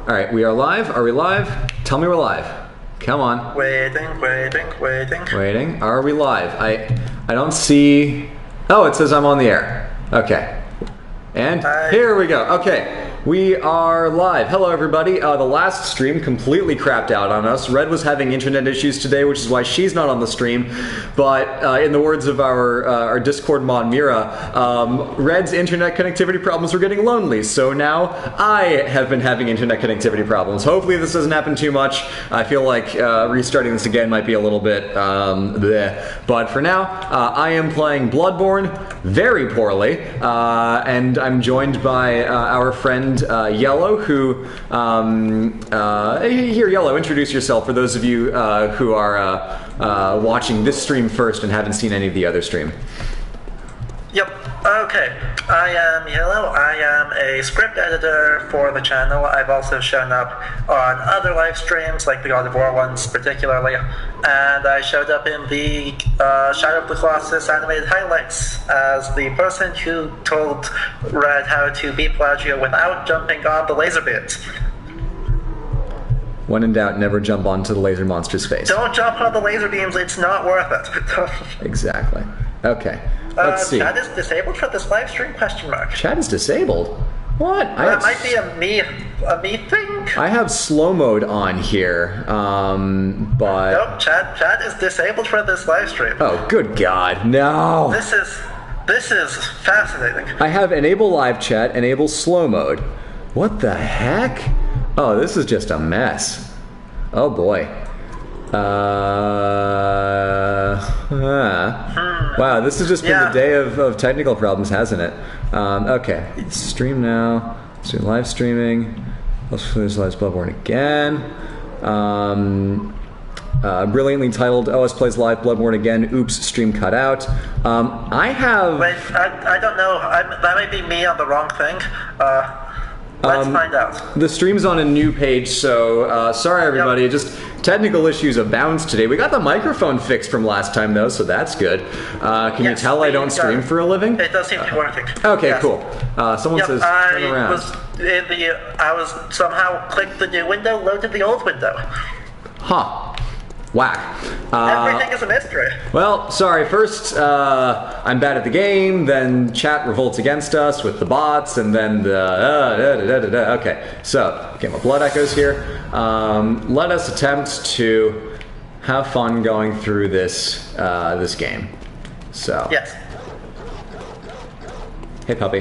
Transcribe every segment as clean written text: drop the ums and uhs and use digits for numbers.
Alright, we are live. Are we live? Tell me we're live. Come on. Waiting. Waiting. Are we live? I don't see... Oh, it says I'm on the air. Okay. And here we go. Okay. We are live. Hello, everybody. The last stream completely crapped out on us. Red was having internet issues today, which is why she's not on the stream. But in the words of our Discord mod, Mira, Red's internet connectivity problems were getting lonely. So now I have been having internet connectivity problems. Hopefully this doesn't happen too much. I feel like restarting this again might be a little bit bleh. But for now, I am playing Bloodborne very poorly. And I'm joined by our friend Yellow, who here, Yellow, introduce yourself for those of you who are watching this stream first and haven't seen any of the other stream. Yep. Okay. I am Yellow. I am a script editor for the channel. I've also shown up on other live streams, like the God of War ones particularly, and I showed up in the Shadow of the Colossus animated highlights as the person who told Red how to beat Plagio without jumping on the laser beams. When in doubt, never jump onto the laser monster's face. Don't jump on the laser beams, it's not worth it. Exactly. Okay. Let's see. Chat is disabled for this live stream? Question mark. Chat is disabled? What? That might be a me thing. I have slow mode on here, but... Nope, chat is disabled for this live stream. Oh, good God, no! This is fascinating. I have enable live chat, enable slow mode. What the heck? Oh, this is just a mess. Oh boy. Wow, this has just been the day of technical problems, hasn't it? Okay, stream now. Let's do live streaming. Let's visualize Bloodborne again. Brilliantly titled OSPlays Live Bloodborne again. Oops, stream cut out. I have... Wait, I don't know. That might be me on the wrong thing. Let's find out. The stream's on a new page, so sorry everybody. Yep. Just technical issues abound today. We got the microphone fixed from last time though, so that's good. Can you tell I don't stream for a living? It does seem to be working. Okay, yes. Cool. Someone says turn around. I was somehow clicked the new window, loaded the old window. Huh. Whack. Everything is a mystery. Well, sorry. First, I'm bad at the game. Then chat revolts against us with the bots, and then the Okay, so okay, my blood echoes here. Let us attempt to have fun going through this this game. So yes. Hey, puppy.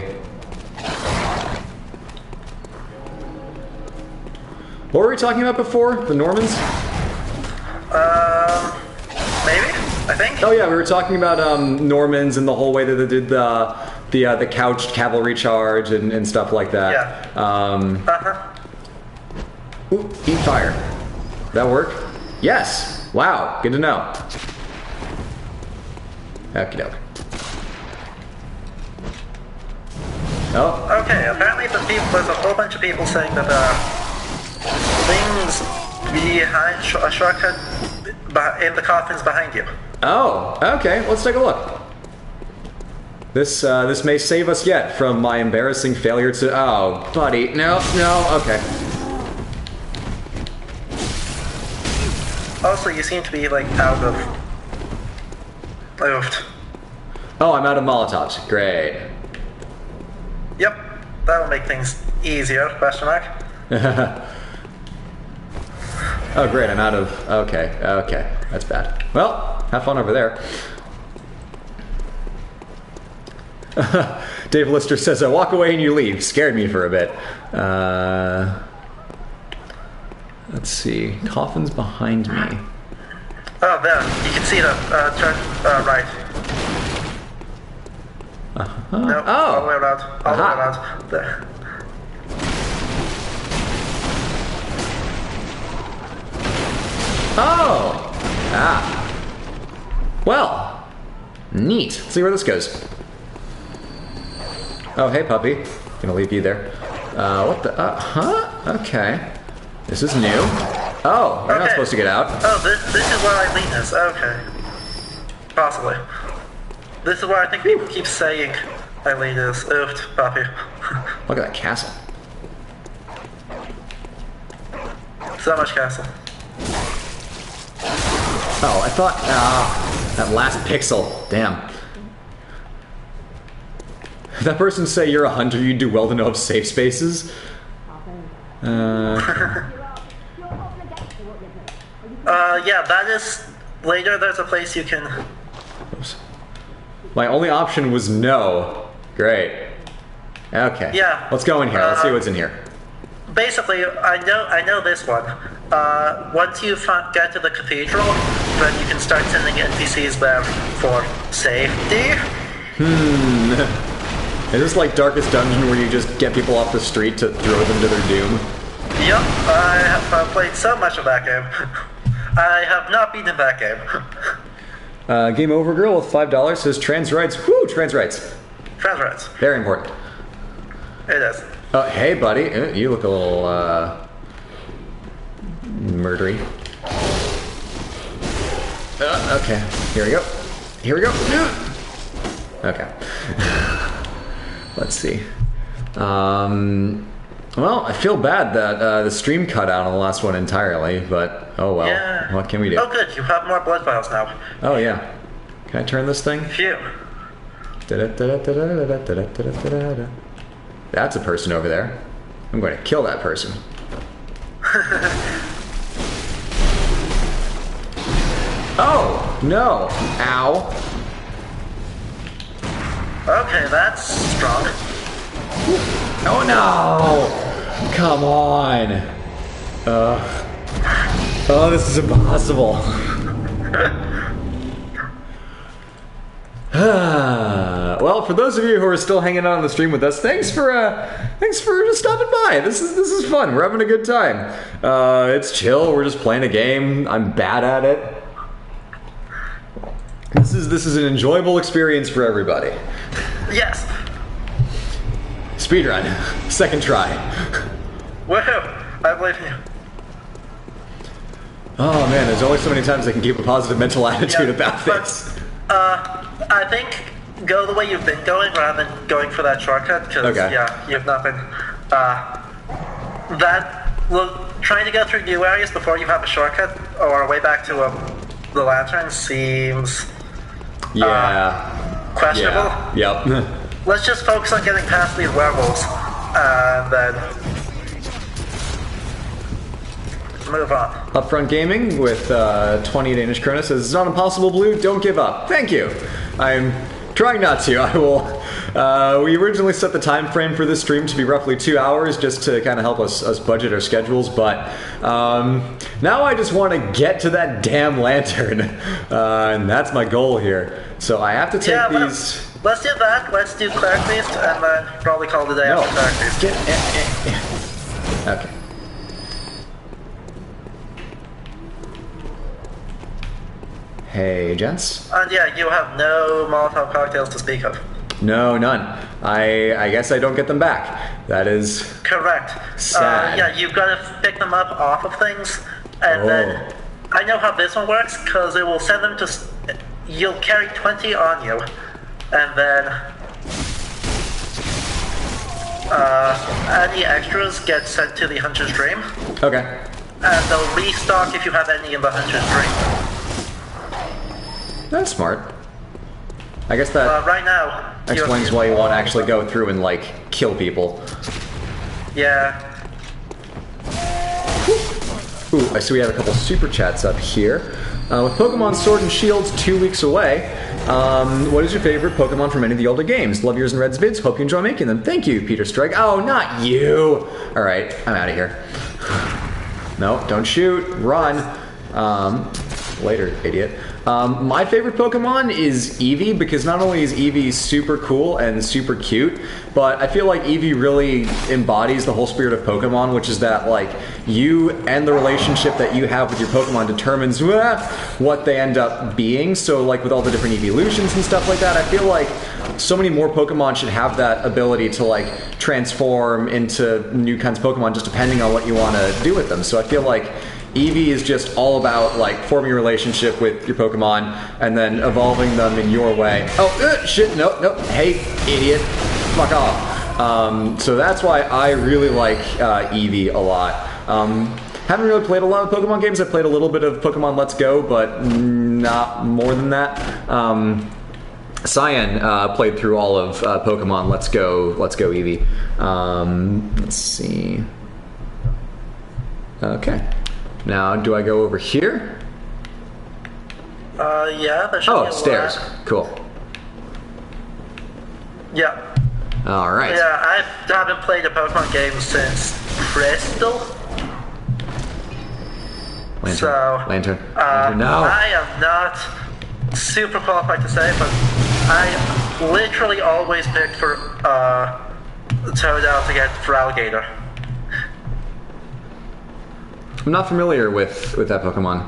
What were we talking about before? The Normans? Maybe? I think? Oh yeah, we were talking about Normans and the whole way that they did the couched cavalry charge and stuff like that. Yeah. Ooh, eat fire. That work? Yes! Wow, good to know. Okie doke. Oh. Okay, apparently there's a whole bunch of people saying that things behind a shortcut in the coffins behind you. Oh, okay. Let's take a look. This may save us yet from my embarrassing failure to. Oh, buddy, no, okay. Also, you seem to be like out of. Moved. Oh, I'm out of Molotovs. Great. Yep, that'll make things easier. Question mark. Oh great, I'm out of... Okay, that's bad. Well, have fun over there. Dave Lister says, I walk away and you leave. Scared me for a bit. Let's see. Coffins behind me. Oh, there. You can see the turn right. No, all the way around. All the way around. There. Oh! Well, neat. Let's see where this goes. Oh, hey, puppy. Gonna leave you there. What the? Okay. This is new. Oh, you're not supposed to get out. Oh, this is where Eileen is. Okay. Possibly. This is where I think people keep saying Eileen is. Oofed, puppy. Look at that castle. So much castle. Oh, I thought, that last pixel. Damn. If that person say you're a hunter, you'd do well to know of safe spaces. Yeah, that is... Later, there's a place you can... Oops. My only option was no. Great. Okay. Yeah. Let's go in here. Let's see what's in here. Basically, I know this one. Once you get to the cathedral, then you can start sending NPCs there for safety. Is this like Darkest Dungeon where you just get people off the street to throw them to their doom? Yep, I have played so much of that game. I have not beaten that game. Game Over Girl with $5 says trans rights. Whoo, trans rights. Trans rights. Very important. It is. Oh, hey, buddy. You look a little, murdery. Okay. Here we go. Here we go. Okay. Let's see. Well, I feel bad that the stream cut out on the last one entirely, but oh well. Yeah. What can we do? Oh good, you have more blood vials now. Oh yeah. Can I turn this thing? Phew. That's a person over there. I'm going to kill that person. Oh, no. Ow. Okay, that's strong. Oh no! Come on! Oh, this is impossible. Well, for those of you who are still hanging out on the stream with us, thanks for just stopping by. This is fun. We're having a good time. It's chill. We're just playing a game. I'm bad at it. This is an enjoyable experience for everybody. Yes. Speedrun. Second try. Woohoo! I believe in you. Oh man, there's only so many times I can keep a positive mental attitude about this. I think go the way you've been going rather than going for that shortcut, because yeah, you've not been trying to go through new areas before you have a shortcut or a way back to the lantern seems questionable. Yeah. Yep. Let's just focus on getting past these werewolves and then move on. Upfront Gaming with 20 Danish krona says, it's not impossible, Blue, don't give up. Thank you. I'm trying not to. I will. We originally set the time frame for this stream to be roughly 2 hours just to kind of help us budget our schedules, but now I just want to get to that damn lantern, and that's my goal here. So I have to take these... Let's do that. Let's do Cleric Beast, and then probably call the day after Cleric Beast. Okay. Hey, gents. And yeah, you have no Molotov cocktails to speak of. No, none. I guess I don't get them back. That is correct. Sad. Yeah, you've got to pick them up off of things, and then I know how this one works because it will send them to. You'll carry 20 on you, and then any extras get sent to the Hunter's Dream. Okay. And they'll restock if you have any in the Hunter's Dream. That's smart. I guess that right now explains why you want to actually go through and, like, kill people. Yeah. Ooh, I see we have a couple super chats up here. With Pokemon Sword and Shields 2 weeks away, what is your favorite Pokemon from any of the older games? Love yours and Red's vids. Hope you enjoy making them. Thank you, Peter Strike. Oh, not you! Alright, I'm out of here. No, don't shoot. Run. Later, idiot. My favorite Pokemon is Eevee, because not only is Eevee super cool and super cute, but I feel like Eevee really embodies the whole spirit of Pokemon, which is that, like, you and the relationship that you have with your Pokemon determines what they end up being. So, like, with all the different evolutions and stuff like that, I feel like so many more Pokemon should have that ability to, like, transform into new kinds of Pokemon just depending on what you want to do with them. So I feel like Eevee is just all about, like, forming a relationship with your Pokemon and then evolving them in your way. Oh, shit, nope, hey, idiot, fuck off. So that's why I really like Eevee a lot. Haven't really played a lot of Pokemon games. I played a little bit of Pokemon Let's Go, but not more than that. Cyan played through all of Pokemon Let's Go Eevee. Let's see. Okay. Now, do I go over here? Yeah, there should be a stairs. ladder. Cool. Yeah. All right. Yeah, I haven't played a Pokemon game since Crystal. Lantern. No. I am not super qualified to say, but I literally always picked for Toadal to get for Alligator. I'm not familiar with that Pokemon.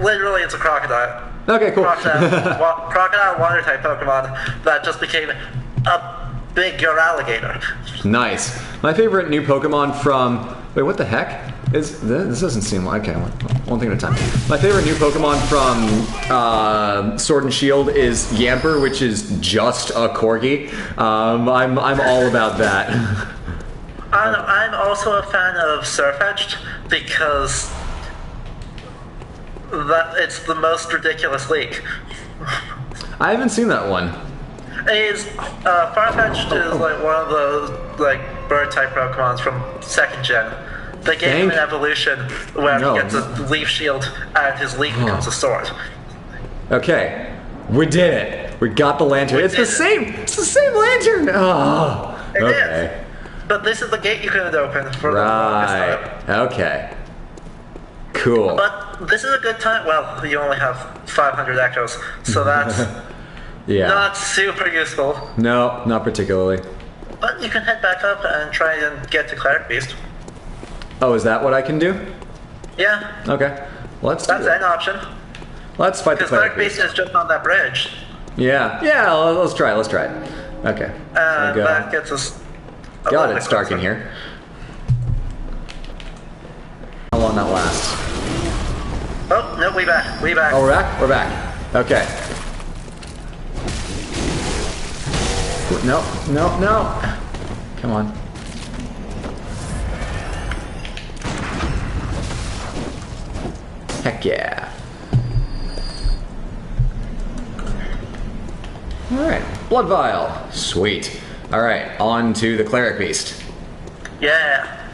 Literally, it's a crocodile. Okay, cool. Crocodile water type Pokemon that just became a bigger alligator. Nice. My favorite new Pokemon from... Wait, what the heck? This doesn't seem like... Okay, one thing at a time. My favorite new Pokemon from Sword and Shield is Yamper, which is just a Corgi. I'm all about that. I'm also a fan of Surfetched because it's the most ridiculous leak. I haven't seen that one. Farfetch'd is like one of those bird type Pokemons from 2nd gen. They gave him an evolution where he gets a leaf shield and his leaf becomes a sword. Okay, we did it. We got the lantern. It's the same lantern. Oh, it is. But this is the gate you couldn't open for the longest time. Okay. Cool. But this is a good time. Well, you only have 500 echoes, so that's not super useful. No, not particularly. But you can head back up and try and get to Cleric Beast. Oh, is that what I can do? Yeah. Okay. That's an option. Let's fight the Cleric Beast is just on that bridge. Yeah. Yeah, let's try it. Okay. That gets us... God, it's dark in here. How long that lasts? Oh, no, we back. Oh, we're back? We're back. Okay. No. Come on. Heck yeah. Alright, Blood Vial. Sweet. Alright, on to the Cleric Beast. Yeah.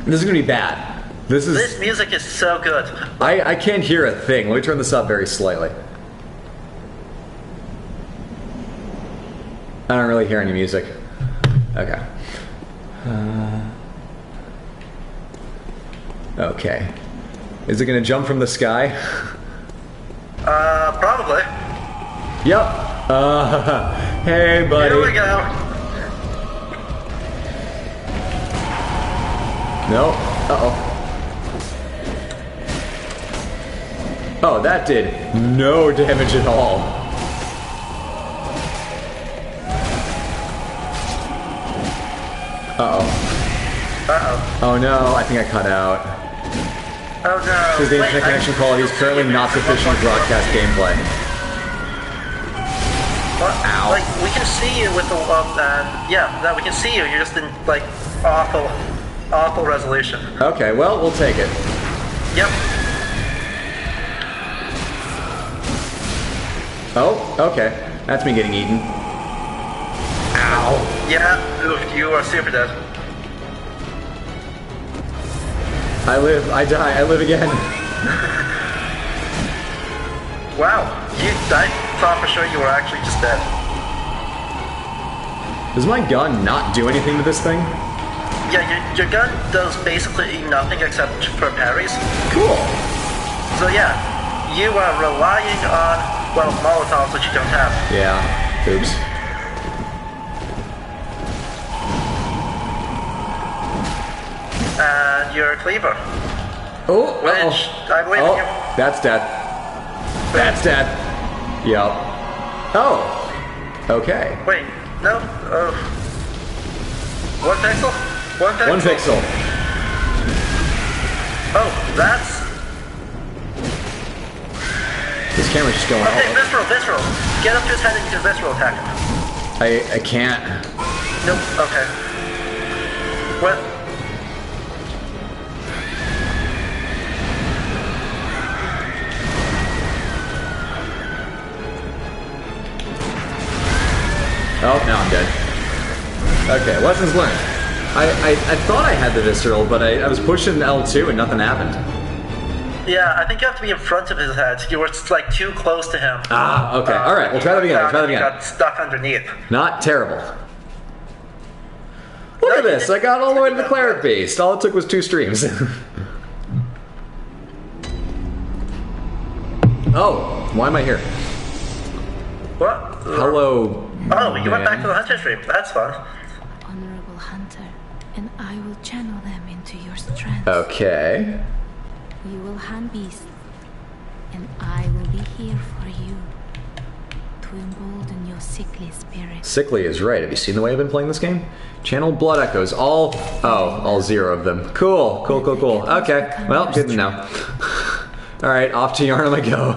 This is gonna be bad. This music is so good. I can't hear a thing. Let me turn this up very slightly. I don't really hear any music. Okay. Okay. Is it gonna jump from the sky? Probably. Yep. Hey, buddy. Here we go. No. Uh-oh. Oh, that did no damage at all. Uh-oh. Oh no, I think I cut out. Oh no. Because the internet connection quality is currently not sufficient to broadcast gameplay. What? Ow. Like, we can see you with the, we can see you. You're just in, awful resolution. Okay, well, we'll take it. Yep. Oh, okay. That's me getting eaten. Ow. Yeah, oof, you are super dead. I live, I die, I live again. Wow, I thought for sure you were actually just dead. Does my gun not do anything to this thing? Yeah, your gun does basically nothing except for parries. Cool. So yeah, you are relying on, well, Molotovs, which you don't have. Yeah, oops. And your cleaver. Oh, which I believe oh, you. that's dead. That's dead. Yup. Oh. Okay. Wait, no. One pixel? One pixel. Oh, that's... This camera's just going off. Okay, visceral. Get up to his head and you can visceral attack him. I can't. Nope, okay. What? Oh, now I'm dead. Okay, lessons learned. I thought I had the visceral, but I was pushing L2 and nothing happened. Yeah, I think you have to be in front of his head. You were like too close to him. Ah, okay. All right, we'll try that again. You got stuck underneath. Not terrible. Look at this. I got all the way to the cleric beast. All it took was 2 streams. Oh, why am I here? What? Hello. Oh, you went back to the hunter stream. That's fun. Honorable hunter, and I will channel them into your strength. Okay. You will hunt beasts, and I will be here for you to embolden your sickly spirit. Sickly is right. Have you seen the way I've been playing this game? Channel blood echoes. All 0 of them. Cool. Okay. Well, good to know. All right, off to Yarnum I go.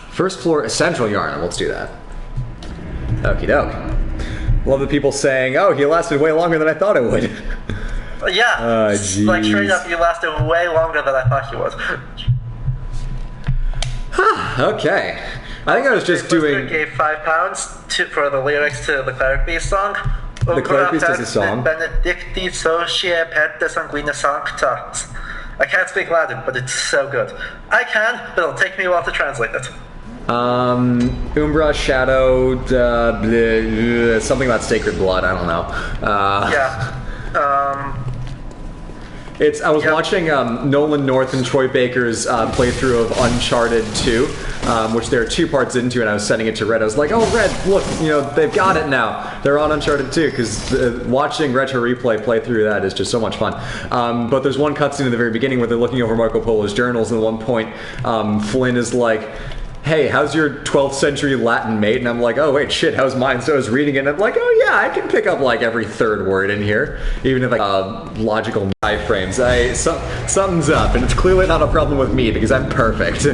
First floor, Central Yarnum. Let's do that. Okie doke. Love the people saying, "Oh, he lasted way longer than I thought it would." Yeah. Like straight up, you lasted way longer than I thought you would. Okay. I think I was just doing. Gave £5 for the lyrics to the Cleric Beast song. The Cleric Beast is a song. Benedicti socie perte sanguina sancta. I can't speak Latin, but it's so good. I can, but it'll take me a while to translate it. Umbra, Shadow, something about sacred blood. I don't know. I was watching Nolan North and Troy Baker's playthrough of Uncharted 2, which there are 2 parts into, and I was sending it to Red. I was like, "Oh, Red, look, they've got it now. They're on Uncharted 2," because watching Retro Replay play through that is just so much fun. But there's one cutscene at the very beginning where they're looking over Marco Polo's journals, and at one point, Flynn is like, "Hey, how's your 12th century Latin mate?" And I'm like, "Oh, wait, shit, how's mine?" So I was reading it, and I'm like, "Oh, yeah, I can pick up, like, every 3rd word in here, even if, logical iframes. Something's up, and it's clearly not a problem with me, because I'm perfect."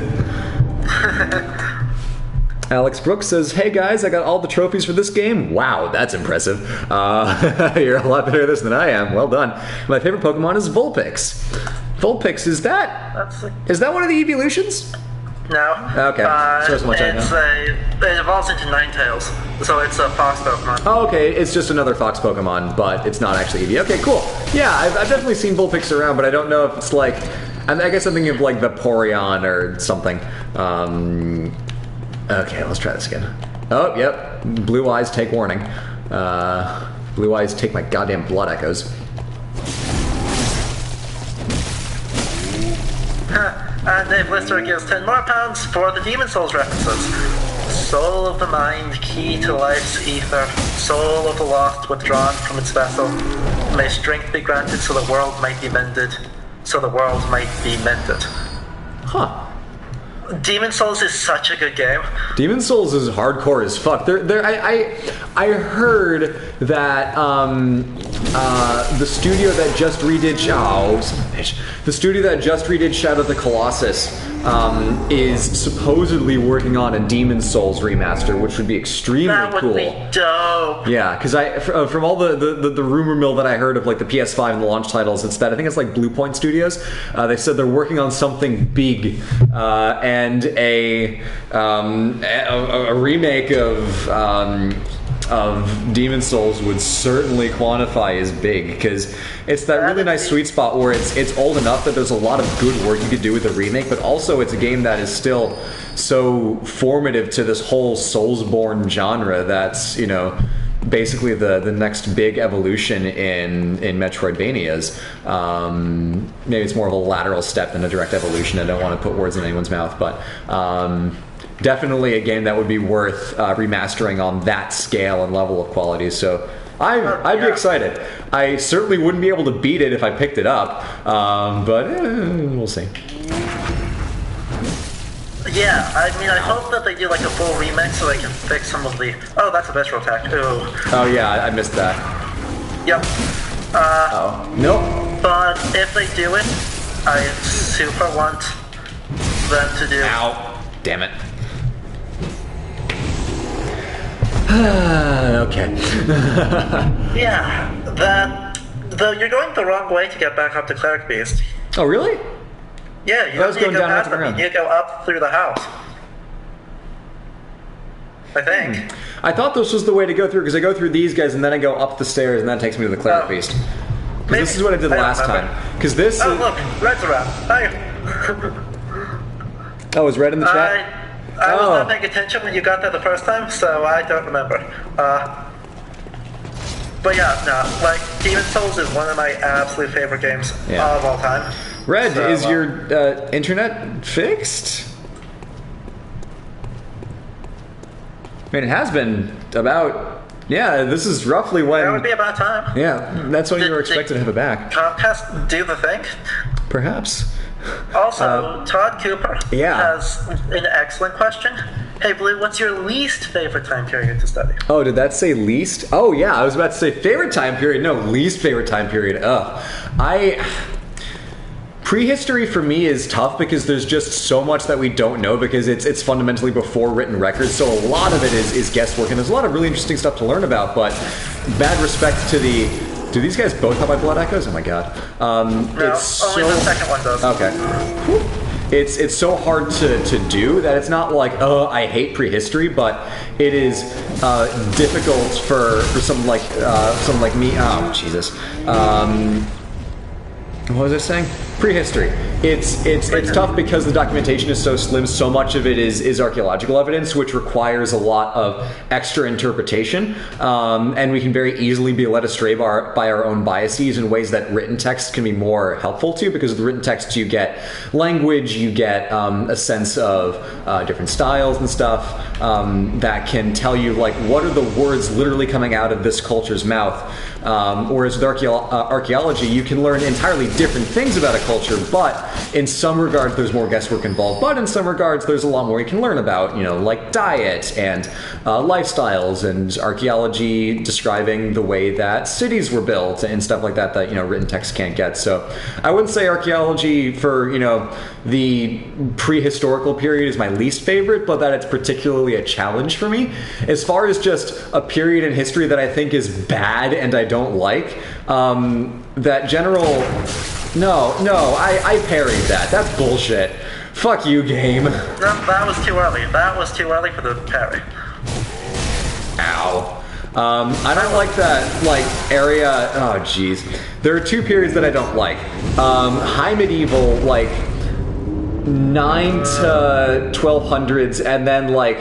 Alex Brooks says, "Hey, guys, I got all the trophies for this game." Wow, that's impressive. You're a lot better at this than I am. Well done. My favorite Pokemon is Vulpix. Vulpix, is that one of the evolutions? No. Okay. So much I know. It evolves into Ninetales, so it's a fox Pokemon. Oh, okay. It's just another fox Pokemon, but it's not actually Eevee. Okay, cool. Yeah, I've definitely seen Vulpix around, but I don't know if it's like... I guess I'm thinking of like Vaporeon or something. Okay, let's try this again. Oh, yep. Blue eyes take warning. Blue eyes take my goddamn blood echoes. And Dave Lister gives £10 more for the Demon Souls references. Soul of the mind, key to life's ether, soul of the lost withdrawn from its vessel. May strength be granted so the world might be mended, so the world might be mended. Huh. Demon Souls is such a good game. Demon Souls is hardcore as fuck. I heard that the studio that just redid the studio that just redid Shadow of the Colossus is supposedly working on a Demon Souls remaster, which would be extremely cool. That would be dope. Yeah, because from all the rumor mill that I heard of like the PS5 and the launch titles, it's that I think it's like Blue Point Studios. They said they're working on something big and a remake of Demon Souls would certainly quantify as big, because it's that really nice sweet spot where it's old enough that there's a lot of good work you could do with the remake, but also it's a game that is still so formative to this whole Soulsborne genre that's, basically the next big evolution in Metroidvanias. Maybe it's more of a lateral step than a direct evolution. I don't want to put words in anyone's mouth, but definitely a game that would be worth remastering on that scale and level of quality. So I'd be excited. I certainly wouldn't be able to beat it if I picked it up, but we'll see. Yeah, I mean, I hope that they do like a full remix so they can fix some of the... Oh, that's a visceral attack. Ooh. Oh yeah, I missed that. Yep. Oh, nope. But if they do it, I super want them to do... Ow. Damn it. Okay. Yeah, though you're going the wrong way to get back up to Cleric Beast. Oh, really? Yeah, you don't need to go past them, you need to go up through the house. I think. I thought this was the way to go through, because I go through these guys, and then I go up the stairs, and that takes me to the cleric beast. Because this is what I did last time. Because this... Oh, look, Red's around. Hi. Oh, is Red in the chat? I was not paying attention when you got there the first time, so I don't remember. But yeah, no, like, Demon Souls is one of my absolute favorite games of all time. Red, so, is your internet fixed? I mean, it has been about... Yeah, this is roughly when... That would be about time. Yeah, that's when you were expected to have it back. Comcast do the thing? Perhaps. Also, Todd Cooper has an excellent question. Hey, Blue, what's your least favorite time period to study? Oh, did that say least? Oh, yeah, I was about to say favorite time period. No, least favorite time period. Ugh. Prehistory for me is tough because there's just so much that we don't know because it's fundamentally before written records, so a lot of it is guesswork, and there's a lot of really interesting stuff to learn about, but bad respect to the... Do these guys both have my blood echoes? Oh my god. No, it's only the second one does. Okay. It's so hard to do that it's not like, oh, I hate prehistory, but it is difficult for someone like me. Oh, Jesus. What was I saying? Prehistory. It's tough because the documentation is so slim. So much of it is archaeological evidence, which requires a lot of extra interpretation, and we can very easily be led astray by our own biases in ways that written text can be more helpful to. Because with the written text, you get language, you get a sense of different styles and stuff that can tell you like what are the words literally coming out of this culture's mouth. Whereas with archaeology, you can learn entirely different things about a culture, but in some regards there's more guesswork involved, but in some regards there's a lot more you can learn about, you know, like diet and lifestyles, and archaeology describing the way that cities were built and stuff like that that, you know, written text can't get. So I wouldn't say archaeology for, you know, the prehistorical period is my least favorite, but that it's particularly a challenge for me. As far as just a period in history that I think is bad and I don't like, that general... No, I parried that. That's bullshit. Fuck you, game. No, that was too early. That was too early for the parry. Ow. I don't like that, like, area... Oh, jeez. There are two periods that I don't like. High medieval, like, 9 to 1200s, and then, like...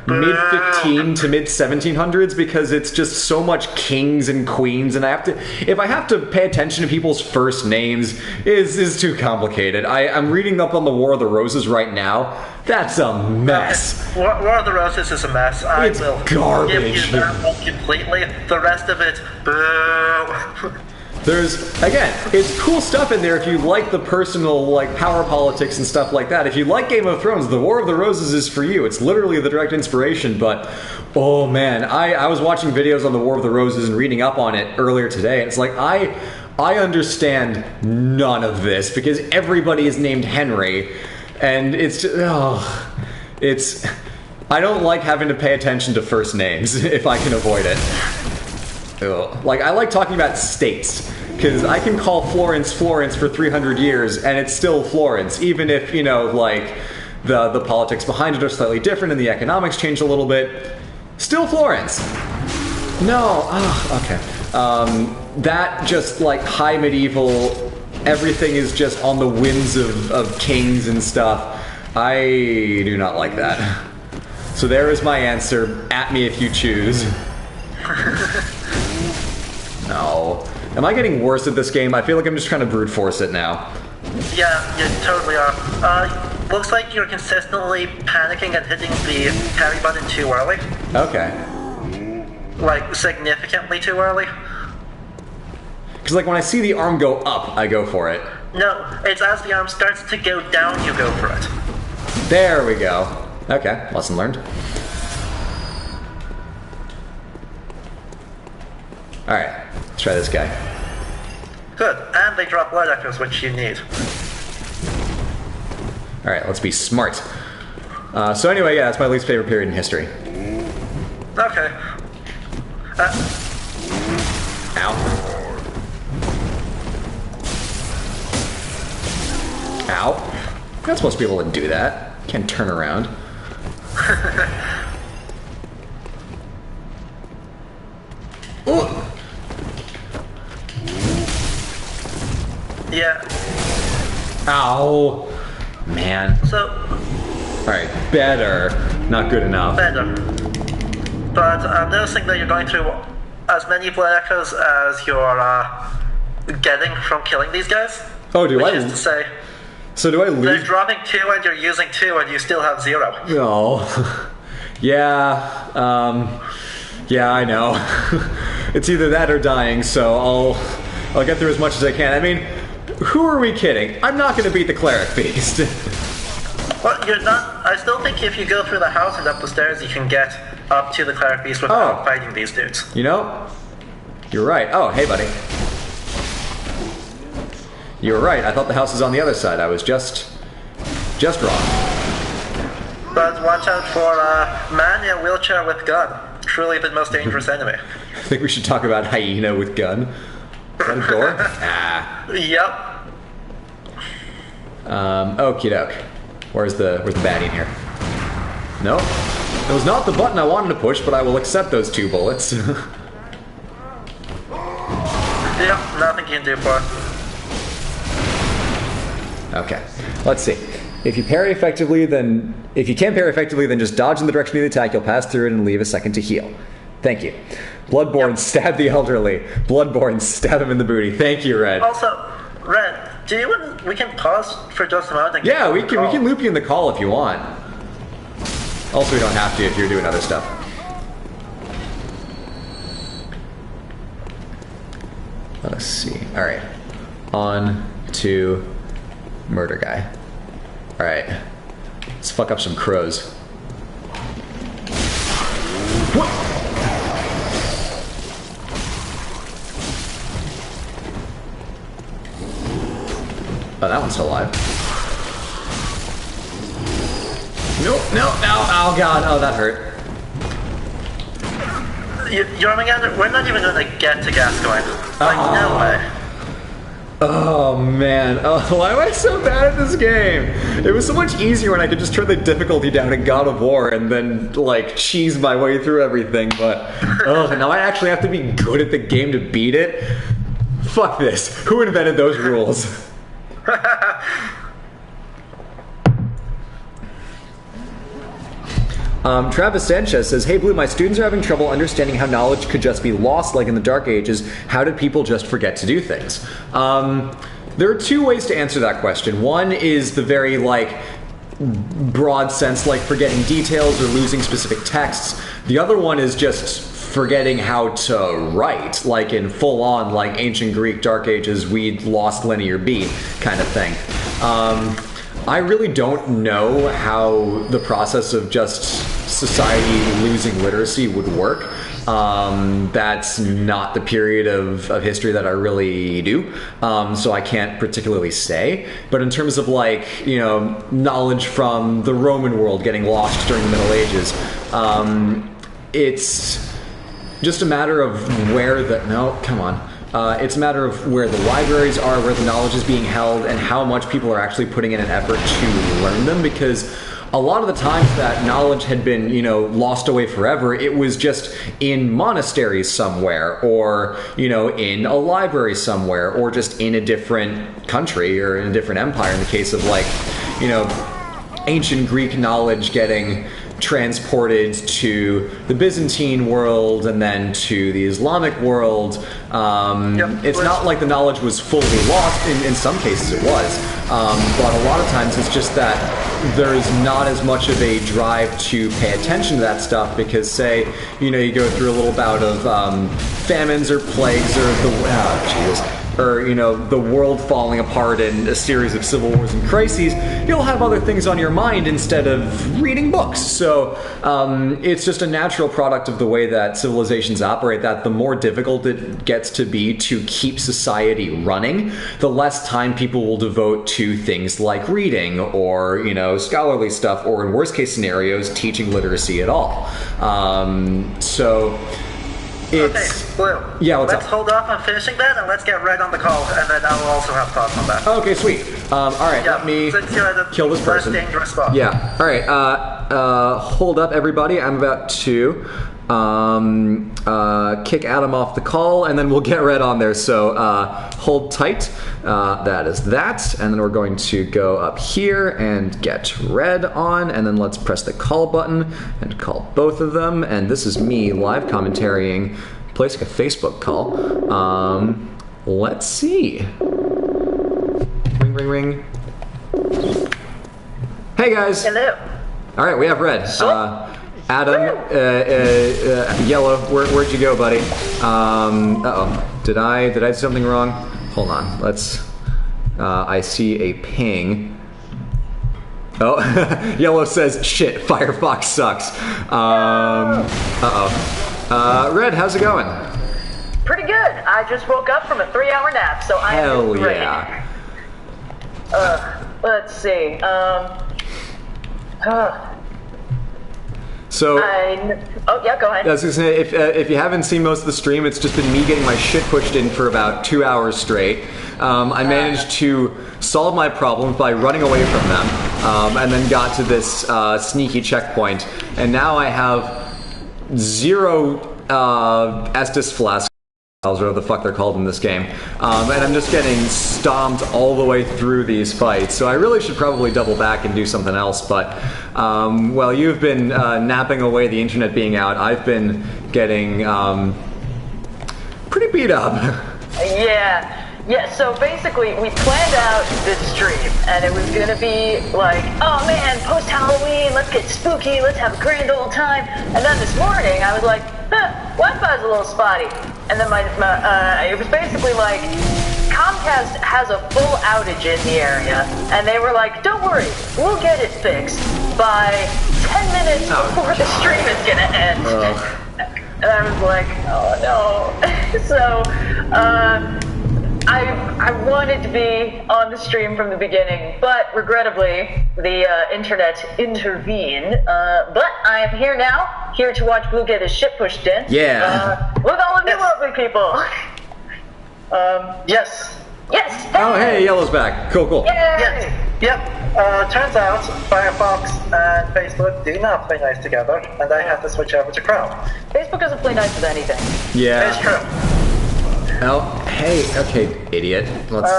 mid-15 to mid-1700s, because it's just so much kings and queens, and if I have to pay attention to people's first names, is too complicated. I'm reading up on the War of the Roses right now. That's a mess. Okay. War of the Roses is a mess. It's garbage. Give you that one completely. The rest of it, boo. There's, again, it's cool stuff in there if you like the personal, like, power politics and stuff like that. If you like Game of Thrones, The War of the Roses is for you. It's literally the direct inspiration, but, oh man, I was watching videos on The War of the Roses and reading up on it earlier today, and it's like, I understand none of this, because everybody is named Henry, and it's just, I don't like having to pay attention to first names, if I can avoid it. Ugh. Like, I like talking about states, because I can call Florence Florence for 300 years, and it's still Florence, even if, you know, like, the politics behind it are slightly different, and the economics change a little bit. Still Florence. No, okay. That just, like, high medieval, everything is just on the whims of kings and stuff. I do not like that. So there is my answer. At me if you choose. No. Am I getting worse at this game? I feel like I'm just trying to brute force it now. Yeah, you totally are. Looks like you're consistently panicking and hitting the parry button too early. Okay. Like, significantly too early. Because, like, when I see the arm go up, I go for it. No, it's as the arm starts to go down, you go for it. There we go. Okay, lesson learned. Alright, let's try this guy. Good, and they drop blood echoes, which you need. Alright, let's be smart. So anyway, yeah, that's my least favorite period in history. Okay. Ow. Ow. You're not supposed to be able to do that. You can't turn around. Yeah. Ow. Man. So. Alright, better. Not good enough. Better. But I'm noticing that you're going through as many blood echoes as you're getting from killing these guys. Oh, do I? Which is to say, so do I lose? they're dropping 2 and you're using 2 and you still have 0. Oh. Yeah. Yeah, I know. It's either that or dying, so I'll get through as much as I can. I mean, who are we kidding? I'm not going to beat the cleric beast. Well, you're not. I still think if you go through the house and up the stairs, you can get up to the cleric beast without fighting these dudes. You know, you're right. Oh, hey, buddy. You were right. I thought the house was on the other side. I was just wrong. But watch out for man in a wheelchair with gun. Truly the most dangerous enemy. I think we should talk about hyena with gun. Is that a door? Ah. Yep. Okie doke. Where's the baddie in here? No? It was not the button I wanted to push, but I will accept those 2 bullets. Yep, nothing you can do for it. Okay. Let's see. If you can parry effectively, then just dodge in the direction of the attack, you'll pass through it and leave a second to heal. Thank you. Bloodborne, stab the elderly. Bloodborne, stab him in the booty. Thank you, Red. Also, Red, we can pause for just a moment? Yeah, we can loop you in the call if you want. Also, we don't have to if you're doing other stuff. Let's see. Alright. On to murder guy. Alright. Let's fuck up some crows. What? Oh, that one's still alive. Nope, no, oh god, oh that hurt. We're not even going to get to gas going. Like, no way. Oh man, why am I so bad at this game? It was so much easier when I could just turn the difficulty down in God of War and then, like, cheese my way through everything, but now I actually have to be good at the game to beat it? Fuck this. Who invented those rules? Travis Sanchez says, "Hey Blue, my students are having trouble understanding how knowledge could just be lost like in the Dark Ages. How did people just forget to do things?" There are 2 ways to answer that question. One is the very, like, broad sense, like forgetting details or losing specific texts. The other one is just forgetting how to write, like in full-on, like, ancient Greek, Dark Ages, we'd lost linear B kind of thing. I really don't know how the process of just society losing literacy would work. That's not the period of history that I really do, so I can't particularly say. But in terms of, like, you know, knowledge from the Roman world getting lost during the Middle Ages, it's just a matter of where the... No, come on. It's a matter of where the libraries are, where the knowledge is being held, and how much people are actually putting in an effort to learn them, because a lot of the times that knowledge had been, you know, lost away forever, it was just in monasteries somewhere, or, you know, in a library somewhere, or just in a different country, or in a different empire, in the case of, like, you know, ancient Greek knowledge getting transported to the Byzantine world and then to the Islamic world. It's not like the knowledge was fully lost. In some cases it was. But a lot of times it's just that there's not as much of a drive to pay attention to that stuff because, say, you know, you go through a little bout of famines or plagues or or, you know, the world falling apart in a series of civil wars and crises, you'll have other things on your mind instead of reading books. So it's just a natural product of the way that civilizations operate, that the more difficult it gets to be to keep society running, the less time people will devote to things like reading or, you know, scholarly stuff, or in worst case scenarios, teaching literacy at all. It's... Okay, Blue. Yeah, let's hold off on finishing that, and let's get Red on the call, and then I'll also have thoughts on that. Okay, sweet. Alright, let me kill this person. Dangerous spot. Yeah, alright, hold up everybody, I'm about to kick Adam off the call, and then we'll get Red on there. So hold tight. That is that. And then we're going to go up here and get Red on, and then let's press the call button and call both of them. And this is me live commentarying, placing a Facebook call. Let's see. Ring, ring, ring. Hey guys. Hello. All right, we have Red. Adam, Yellow, where'd you go, buddy? Uh-oh. Did I do something wrong? Hold on. Let's. I see a ping. Oh, Yellow says, "Shit, Firefox sucks." Red, how's it going? Pretty good. I just woke up from a 3-hour nap, so I am Hell great. yeah. Let's see. So. Oh yeah, go ahead. I was gonna say, if you haven't seen most of the stream, it's just been me getting my shit pushed in for about 2 hours straight. I managed to solve my problem by running away from them, and then got to this sneaky checkpoint, and now I have 0 Estus flasks, or whatever the fuck they're called in this game, and I'm just getting stomped all the way through these fights. So I really should probably double back and do something else, but well, you've been napping away the internet being out. I've been getting pretty beat up. Yeah, so basically we planned out this stream, and it was gonna be like, oh man, post-Halloween, let's get spooky, let's have a grand old time. And then this morning I was like, Wi-Fi's a little spotty. And then it was basically like, Comcast has a full outage in the area, and they were like, don't worry, we'll get it fixed by 10 minutes before the stream is gonna end. And I was like, oh no. So, I wanted to be on the stream from the beginning, but regrettably, the internet intervened. But I am here now, here to watch Blue get his shit pushed in. Yeah. With all of you lovely people. Yes. Yes. Oh, hey, Yellow's back. Cool. Yay. Yes. Yep. Turns out Firefox and Facebook do not play nice together, and I have to switch over to Chrome. Facebook doesn't play nice with anything. Yeah. It's true. Oh, hey, okay, idiot. Let's,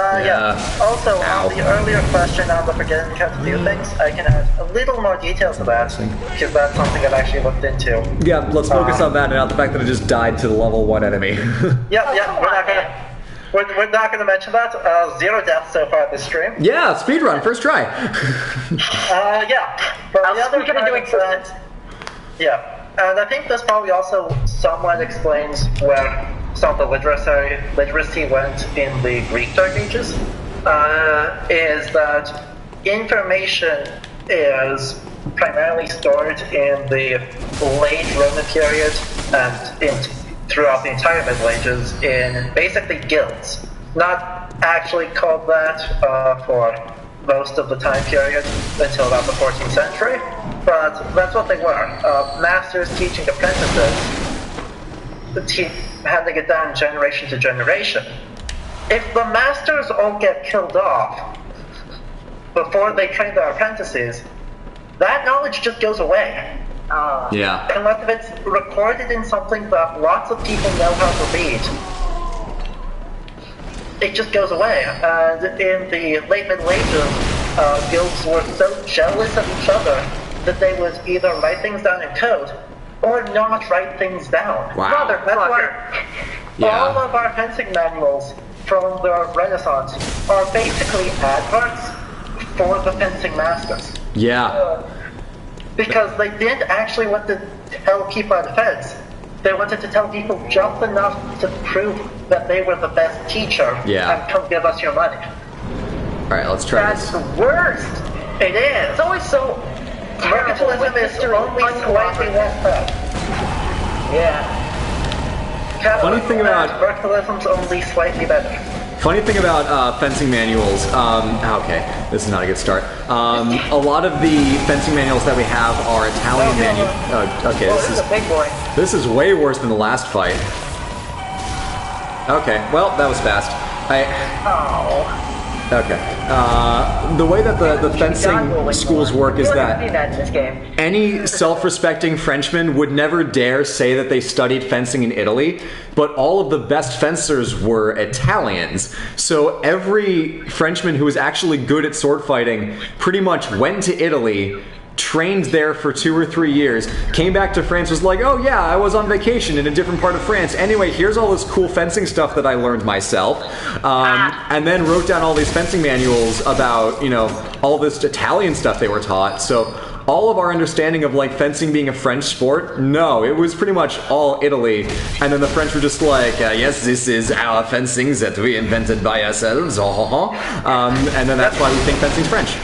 Also, on the earlier question on the forgetting how to do things, I can add a little more detail to that, because that's something I've actually looked into. Yeah, let's focus on that and not the fact that it just died to the level 1 enemy. We're not gonna mention that. 0 deaths so far this stream. Yeah, speedrun, first try. But I'll the other speak it into existence. And I think this probably also somewhat explains where some of the literacy went in the Greek Dark Ages, is that information is primarily stored in the late Roman period and throughout the entire Middle Ages in basically guilds. Not actually called that for most of the time period until about the 14th century, but that's what they were. Masters teaching apprentices, handing it down generation to generation. If the masters all get killed off before they train their apprentices, that knowledge just goes away. Yeah. Unless if it's recorded in something that lots of people know how to read, it just goes away. And in the late Middle Ages, guilds were so jealous of each other that they would either write things down in code or not write things down. Wow. That's why all of our fencing manuals from the Renaissance are basically adverts for the fencing masters. Yeah. Because they didn't actually want to tell people at the fence. They wanted to tell people just enough to prove that they were the best teacher and come give us your money. Alright, let's try this. That's the worst. It is. It's always so Mercantilism is only slightly less bad. Yeah. Funny thing about mercantilism's only slightly better. Funny thing about fencing manuals, okay, this is not a good start. A lot of the fencing manuals that we have are Italian manuals. Okay, this is a big boy. This is way worse than the last fight. Okay, well, that was fast. Okay. The way that the fencing schools work is seen that that in this game. any self-respecting Frenchman would never dare say that they studied fencing in Italy, but all of the best fencers were Italians. So every Frenchman who was actually good at sword fighting pretty much went to Italy, trained there for 2 or 3 years, came back to France, was like, oh yeah, I was on vacation in a different part of France. Anyway, here's all this cool fencing stuff that I learned myself. And then wrote down all these fencing manuals about, you know, all this Italian stuff they were taught. So all of our understanding of like fencing being a French sport, no, it was pretty much all Italy. And then the French were just like, yes, this is our fencing that we invented by ourselves. And then that's why we think fencing's French.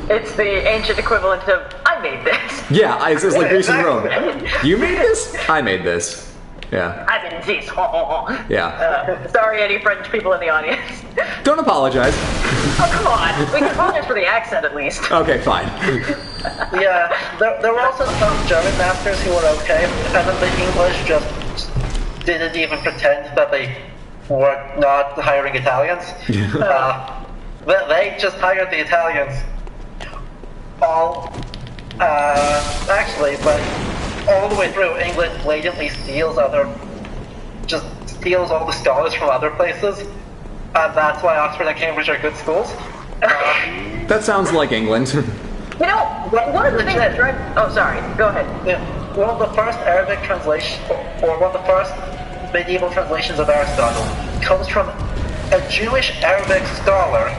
It's the ancient equivalent of, I made this. Yeah, it's like Greece and Rome. You made this? I made this. Yeah. I made this. Yeah. Sorry, any French people in the audience. Don't apologize. Oh, come on. We can apologize for the accent at least. Okay, fine. Yeah, there were also some German masters who were okay, and then the English just didn't even pretend that they were not hiring Italians. They just hired the Italians. Actually, but all the way through, England blatantly steals all the scholars from other places, and that's why Oxford and Cambridge are good schools. That sounds like England. You know, one of the things that drive... Oh, sorry. Go ahead. Yeah, one of the first Arabic translations, or one of the first medieval translations of Aristotle, comes from a Jewish Arabic scholar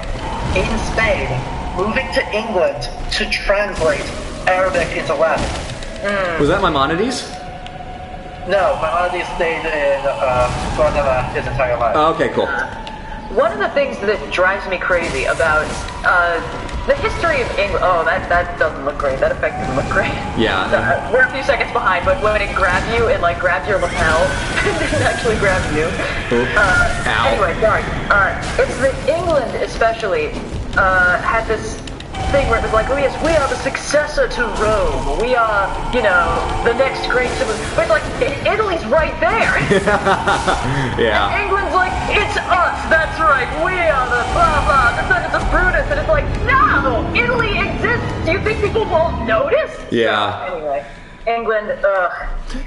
in Spain moving to England to translate Arabic into Latin. Was that Maimonides? No, Maimonides stayed in Guatemala his entire life. Oh, okay, cool. One of the things that drives me crazy about the history of England... Oh, that doesn't look great. That effect doesn't look great. Yeah. We're a few seconds behind, but when it grabs you, it like grabs your lapel. It didn't actually grab you. Ow. Anyway, sorry. It's that England especially had this thing where it was like, oh yes, we are the successor to Rome. We are, you know, the next great civilization. But like, Italy's right there. Yeah. And England's like, it's us. That's right. We are the blah blah descendants of Brutus. And it's like, no, Italy exists. Do you think people won't notice? Yeah. So, anyway, England.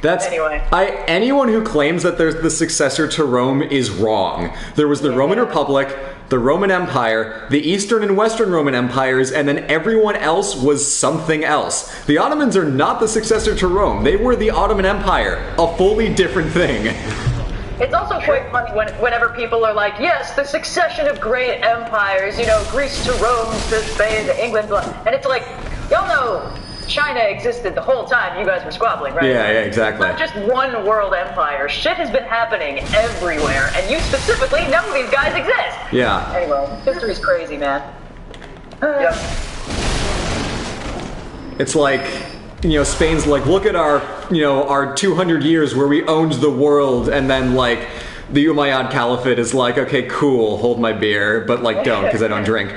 Anyway. Anyone who claims that there's the successor to Rome is wrong. There was the Roman Republic, the Roman Empire, the Eastern and Western Roman Empires, and then everyone else was something else. The Ottomans are not the successor to Rome. They were the Ottoman Empire, a fully different thing. It's also quite funny whenever people are like, yes, the succession of great empires, you know, Greece to Rome to Spain to England, and it's like, y'all know China existed the whole time you guys were squabbling, right? Yeah, exactly. Not just one world empire. Shit has been happening everywhere, and you specifically know these guys exist. Yeah. Anyway, history's crazy, man. Yep. It's like, you know, Spain's like, look at our, you know, our 200 years where we owned the world, and then like the Umayyad Caliphate is like, okay, cool, hold my beer, but like don't, because I don't drink.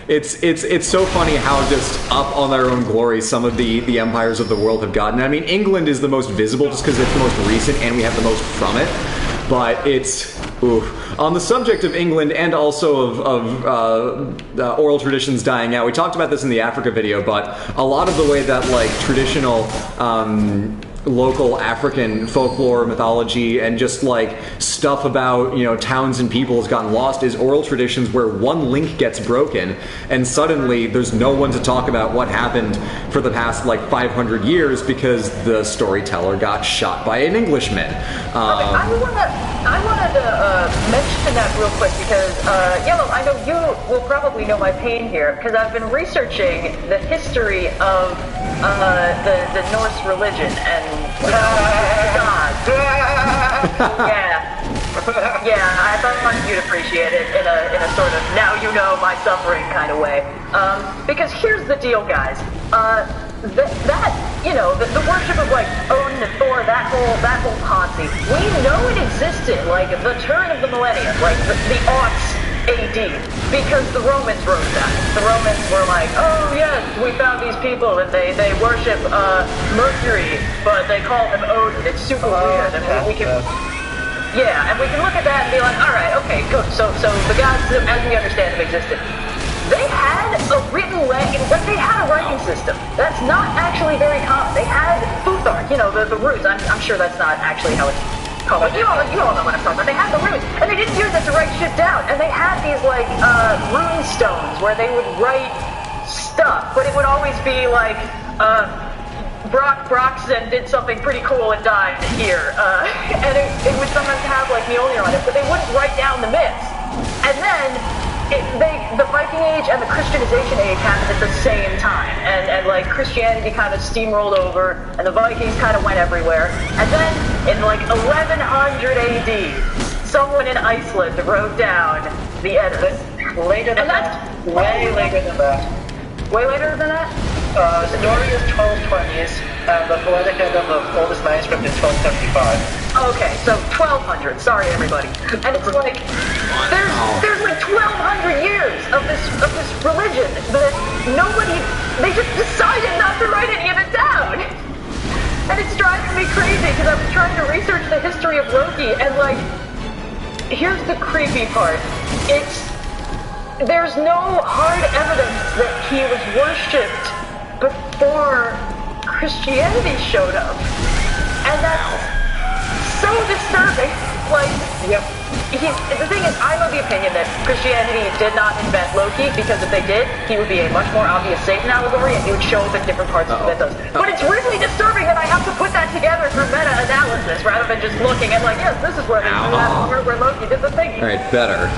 It's so funny how just up on their own glory some of the empires of the world have gotten. I mean, England is the most visible just because it's the most recent and we have the most from it. But it's, oof. On the subject of England and also of oral traditions dying out, we talked about this in the Africa video, but a lot of the way that like traditional local African folklore, mythology, and just like stuff about, you know, towns and people has gotten lost is oral traditions where one link gets broken and suddenly there's no one to talk about what happened for the past like 500 years because the storyteller got shot by an Englishman. I wanted to mention that real quick because, Yellow, I know you will probably know my pain here because I've been researching the history of the Norse religion and God. Yeah, I thought you'd appreciate it in a sort of now you know my suffering kind of way. Because here's the deal, guys. That you know, the worship of like Odin and Thor, that whole Ponzi, we know it existed like at the turn of the millennium, like the aughts AD, because the Romans wrote that. The Romans were like, oh yes, we found these people and they worship Mercury, but they call him Odin. It's super weird, and we can. Yeah, and we can look at that and be like, all right, okay, good. So the gods, as we understand them, existed. They had a written language, like they had a writing system. That's not actually very common. They had Futhark, you know, the roots. I'm sure that's not actually how it's called. But you all know what I'm talking about. They had the roots, and they didn't use it to write shit down. And they had these like rune stones where they would write stuff, but it would always be like Broxen did something pretty cool and died here, and it would sometimes have like Mjolnir on it, but they wouldn't write down the myths. And then the Viking Age and the Christianization Age happened at the same time, and like Christianity kind of steamrolled over, and the Vikings kind of went everywhere. And then in like 1100 AD, someone in Iceland wrote down the Eddas. Later than that. Way later than that. Way later than that? The story is 1220s, and the poetic end of the oldest manuscript is 1275. Okay, so 1200. Sorry, everybody. And it's like there's like 1200 years of this religion that they just decided not to write any of it down. And it's driving me crazy because I was trying to research the history of Loki, and like, here's the creepy part. There's no hard evidence that he was worshipped before Christianity showed up. And that's so disturbing. Like, the thing is, I'm of the opinion that Christianity did not invent Loki, because if they did, he would be a much more obvious Satan allegory, and he would show up in different parts of the mythos. But it's really disturbing that I have to put that together through meta-analysis, rather than just looking at like, yes, this is where where Loki did the thing. Alright, better.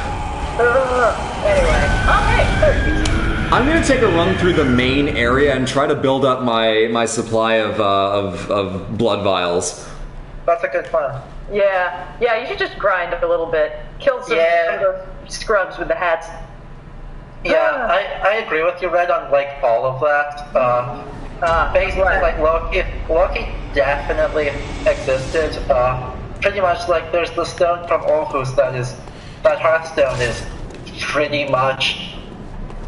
Anyway. Okay, I'm gonna take a run through the main area and try to build up my supply of blood vials. That's a good plan. Yeah, you should just grind a little bit. Kill some of the scrubs with the hats. Yeah, I agree with you, Red, on like all of that. Basically, like Loki definitely existed. Pretty much like there's the stone from Orhus that Hearthstone is pretty much.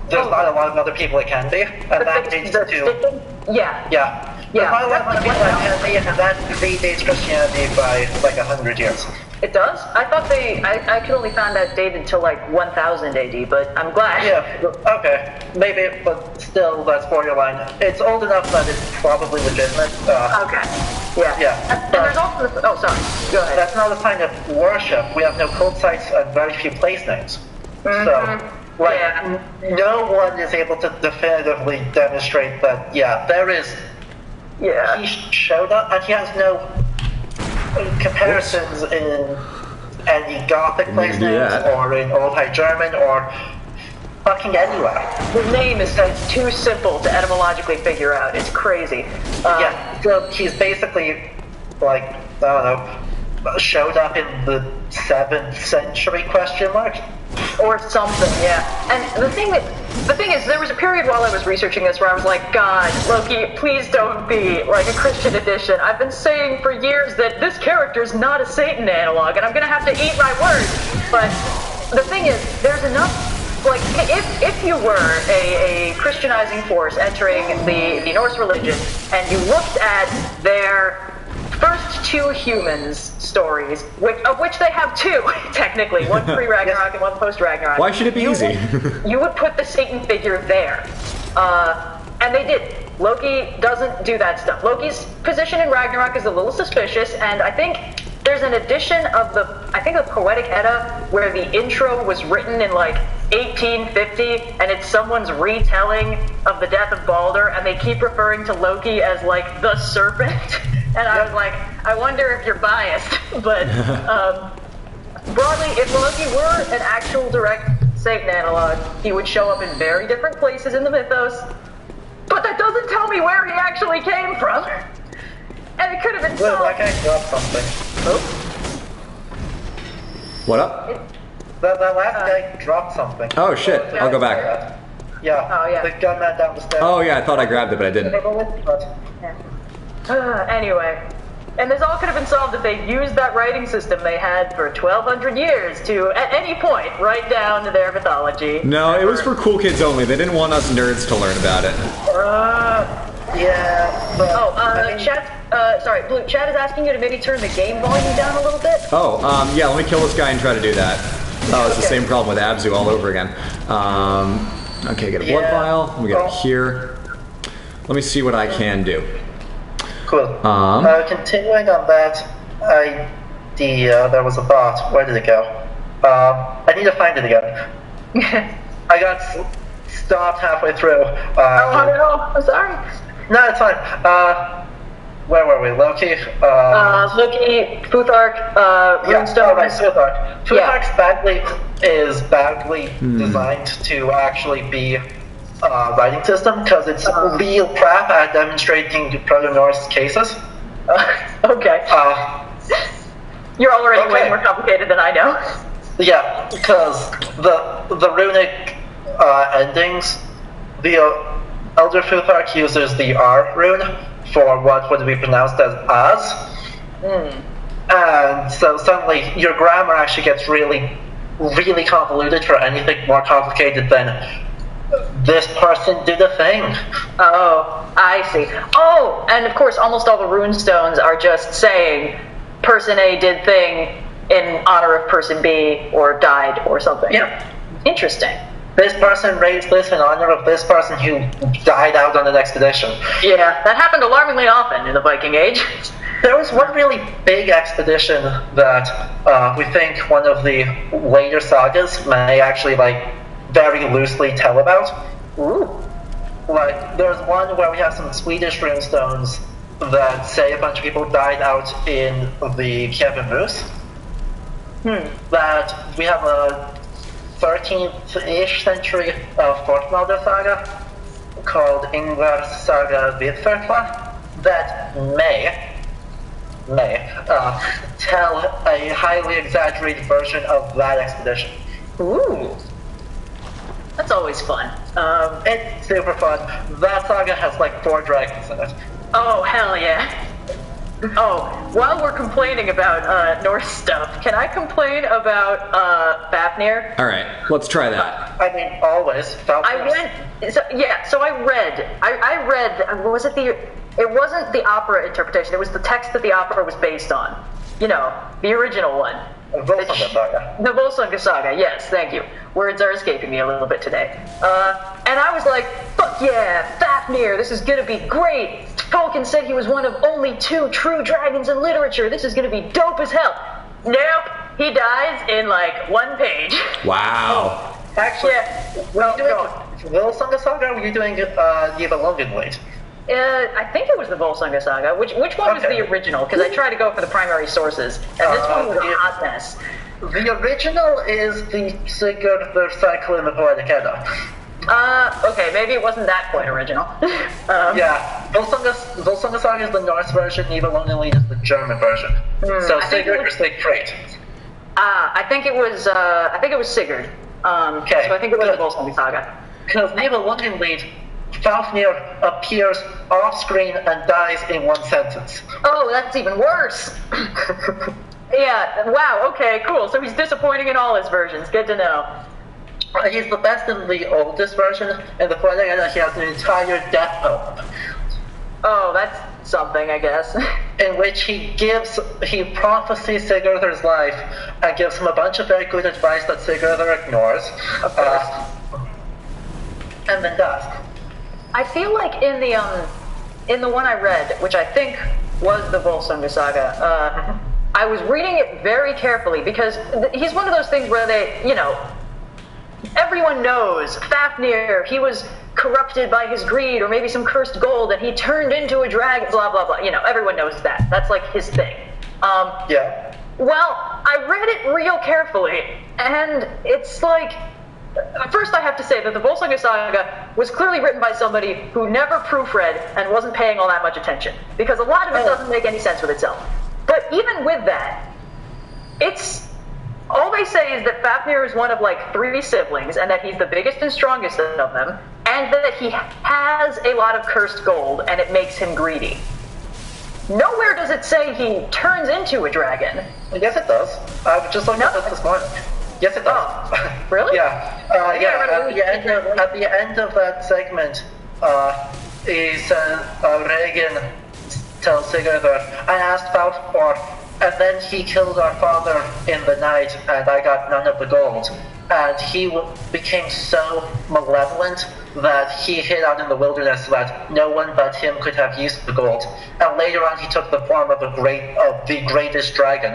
There's not a lot of other people it can be, and that leads to. Yeah. There's not a lot of other people it can be, and that predates Christianity by like 100 years. It does? I thought I could only find that dated to like 1000 AD, but I'm glad. Yeah, okay. Maybe, but still, that's borderline. It's old enough that it's probably legitimate. Okay. Yeah. And there's also the, sorry. Go ahead. That's not a sign of worship. We have no cult sites and very few place names. So, no one is able to definitively demonstrate that, there is. Yeah. He showed up, and he has no comparisons in any Gothic place names, or in Old High German, or fucking anywhere. His name is too simple to etymologically figure out. It's crazy. So he's basically, like, I don't know, showed up in the 7th century, question mark? Or something, yeah. And the thing is, there was a period while I was researching this where I was like, God, Loki, please don't be like a Christian edition. I've been saying for years that this character's not a Satan analog, and I'm gonna have to eat my words. But the thing is, there's enough, like, if you were a Christianizing force entering the Norse religion, and you looked at their first 2 humans stories, of which they have 2, technically, one pre-Ragnarok and one post-Ragnarok. Why should it be easy? You would put the Satan figure there. And they did. Loki doesn't do that stuff. Loki's position in Ragnarok is a little suspicious, and I think there's an edition of the Poetic Edda where the intro was written in like 1850, and it's someone's retelling of the death of Balder, and they keep referring to Loki as like the serpent. And I was like, I wonder if you're biased. But broadly, if Loki were an actual direct Satan analog, he would show up in very different places in the mythos. But that doesn't tell me where he actually came from. And it could have been solved. That guy dropped something. Oh? What up? That last guy dropped something. Oh shit, I'll go back. Yeah. Oh, yeah. The gunman down the stairs. Oh yeah, I thought I grabbed it, but I didn't. Anyway, and this all could have been solved if they used that writing system they had for 1200 years to, at any point, write down their mythology. No, it was for cool kids only. They didn't want us nerds to learn about it. Yeah. But, chat, sorry, Blue, Chad is asking you to maybe turn the game volume down a little bit. Oh, yeah, let me kill this guy and try to do that. Oh, it's the same problem with Abzu all over again. Okay, get a blood vial. Let me get it here. Let me see what I can do. Cool. Continuing on that idea, there was a bot. Where did it go? I need to find it again. I got stopped halfway through. Oh no, I'm sorry. No, it's fine. Where were we? Loki? Loki, Futhark, Runestone. Oh, right, Futhark. Futhark's is badly designed to actually be a writing system because it's real crap at demonstrating Proto-Norse cases. Okay. You're already way more complicated than I know. Yeah, because the runic endings, the Elder Futhark uses the R rune for what would be pronounced as. And so suddenly your grammar actually gets really, really convoluted for anything more complicated than this person did a thing. Oh, I see. Oh, and of course almost all the rune stones are just saying person A did thing in honor of person B or died or something. Yeah. Interesting. This person raised this in honor of this person who died out on an expedition. Yeah, that happened alarmingly often in the Viking Age. There was one really big expedition that we think one of the later sagas may actually, very loosely tell about. Ooh. There's one where we have some Swedish runestones that say a bunch of people died out in the Kievan Rus. That we have a 13th-ish century Fortnalder saga called Ingvar's Saga Vidförkla that may tell a highly exaggerated version of that expedition. Ooh. That's always fun. It's super fun. That saga has 4 dragons in it. Oh, hell yeah. Oh, while we're complaining about Norse stuff, can I complain about Fafnir? Alright, let's try that. I mean, always. So I read, was it it wasn't the opera interpretation, it was the text that the opera was based on. You know, the original one. Volsunga Saga. The Volsunga Saga, yes, thank you. Words are escaping me a little bit today. And I was like, fuck yeah, Fafnir, this is gonna be great. Tolkien said he was one of only 2 true dragons in literature. This is gonna be dope as hell. Nope, he dies in 1 page. Wow. Actually, Yeah. Volsunga Saga, or were you doing Nibelungenlied? I think it was the Volsunga Saga. Which one was the original? Because I tried to go for the primary sources, and this one was a hot mess. The original is the Sigurd the Cycle in the Poetic Edda. Okay, maybe it wasn't that quite original. Yeah, Volsunga Saga is the Norse version, Nibelungenlied is the German version. So Sigurd or Siegfried? I think it was Sigurd. Okay. So I think it was the Volsunga Saga. Because Nibelungenlied, Fafnir appears off-screen and dies in 1 sentence. Oh, that's even worse. Yeah, wow, okay, cool. So he's disappointing in all his versions. Good to know. He's the best in the oldest version. In the Poetic Edda, he has an entire death poem. Oh, that's something, I guess. In which he prophesies Sigurdar's life and gives him a bunch of very good advice that Sigurdar ignores. And then dies. I feel like in the one I read, which I think was the Volsunga Saga, I was reading it very carefully because he's one of those things where everyone knows Fafnir, he was corrupted by his greed or maybe some cursed gold and he turned into a dragon, blah, blah, blah. Everyone knows that. That's his thing. Yeah. Well, I read it real carefully and it's first I have to say that the Volsunga Saga was clearly written by somebody who never proofread and wasn't paying all that much attention because a lot of it doesn't make any sense with itself. But even with that, all they say is that Fafnir is one of 3 siblings and that he's the biggest and strongest of them and that he has a lot of cursed gold and it makes him greedy. Nowhere does it say he turns into a dragon. Yes, it does. I was just looking at this morning. Yes, it does. Oh, really? Yeah. At the end of that segment, Regan tells Sigurdur, I asked about for, and then he killed our father in the night, and I got none of the gold. And he became so malevolent that he hid out in the wilderness so that no one but him could have used the gold. And later on, he took the form of the greatest dragon.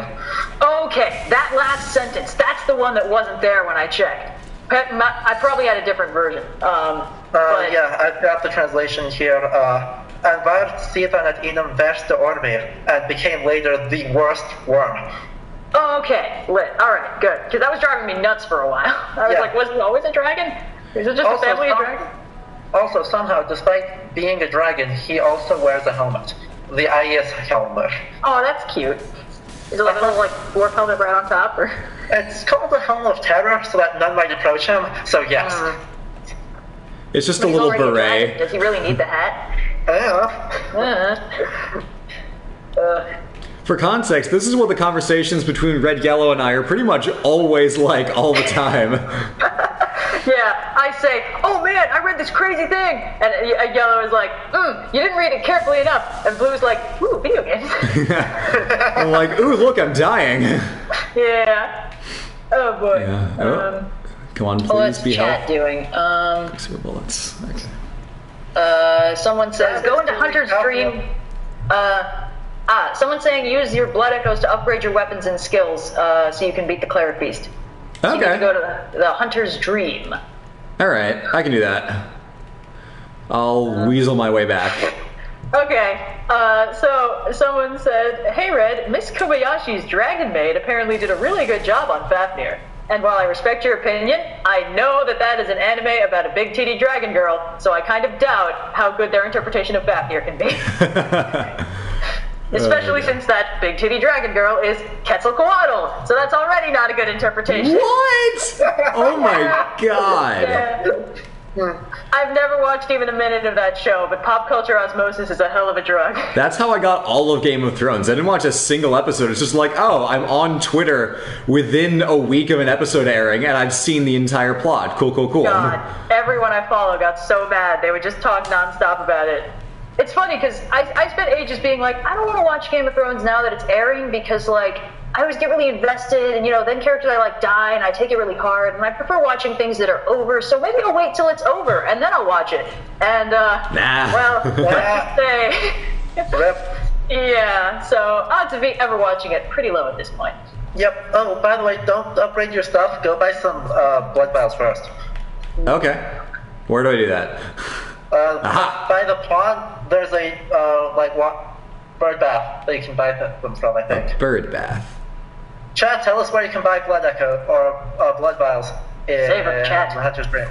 Okay, that last sentence, that's the one that wasn't there when I checked. I probably had a different version. Yeah, I've got the translation here. And var sedan at inom värsta ormir, and became later the worst worm. Oh, okay, lit. Alright, good. Because that was driving me nuts for a while. I was like, was he always a dragon? Is it just a family of dragons? Also, somehow, despite being a dragon, he also wears a helmet. The helmet. Oh, that's cute. Is it like a little, like, dwarf helmet right on top, or? It's called the Helmet of Terror, so that none might approach him, so yes. It's just a little beret. Does he really need the hat? For context, this is what the conversations between Red, Yellow, and I are pretty much always like all the time. Yeah, I say, oh man, I read this crazy thing! And Yellow is like, you didn't read it carefully enough. And Blue's like, ooh, video games. I'm like, ooh, look, I'm dying. Yeah. Oh boy. Yeah. Come on, please what's be chat helpful. doing? Super bullets. Okay. Someone says, go into Hunter's Dream. Someone's saying use your blood echoes to upgrade your weapons and skills so you can beat the cleric beast. So you need to go to the Hunter's Dream. Alright, I can do that. I'll weasel my way back. Okay, so someone said, hey Red, Miss Kobayashi's Dragon Maid apparently did a really good job on Fafnir. And while I respect your opinion, I know that is an anime about a big titty dragon girl, so I kind of doubt how good their interpretation of Fafnir can be. Especially since that big titty dragon girl is Quetzalcoatl, so that's already not a good interpretation. What? Oh my god. Yeah. I've never watched even a minute of that show, but pop culture osmosis is a hell of a drug. That's how I got all of Game of Thrones. I didn't watch a single episode. It's just like, oh, I'm on Twitter within a week of an episode airing, and I've seen the entire plot. Cool, cool, cool. God, everyone I follow got so mad. They would just talk nonstop about it. It's funny, because I spent ages being like, I don't want to watch Game of Thrones now that it's airing, because, like, I always get really invested, and, then characters I like die, and I take it really hard, and I prefer watching things that are over, so maybe I'll wait till it's over, and then I'll watch it. And, well, let's say... Yeah, so odds of me ever watching it pretty low at this point. Yep. Oh, by the way, don't upgrade your stuff. Go buy some blood vials first. Okay. Where do I do that? By the pond, there's a, bird bath that you can buy them from, I think. Bird bath. Chat, tell us where you can buy blood echo, or blood vials. Save up chat. Hunter's Dream.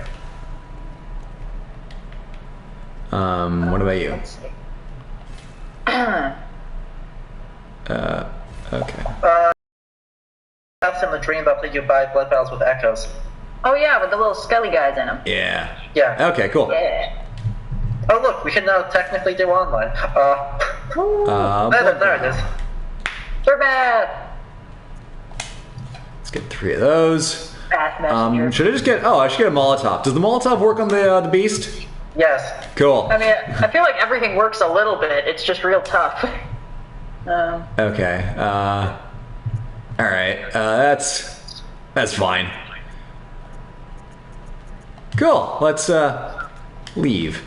What about you? Let's see. Okay. That's in the dream that you buy blood vials with echoes. Oh yeah, with the little skelly guys in them. Yeah. Yeah. Okay, cool. Yeah. Oh look, we can now technically do online. There it is. They're bad. Let's get 3 of those. Bath messenger. Should I just get... Oh, I should get a Molotov. Does the Molotov work on the beast? Yes. Cool. I mean, I feel like everything works a little bit. It's just real tough. Okay. Alright. That's fine. Cool. Let's, leave.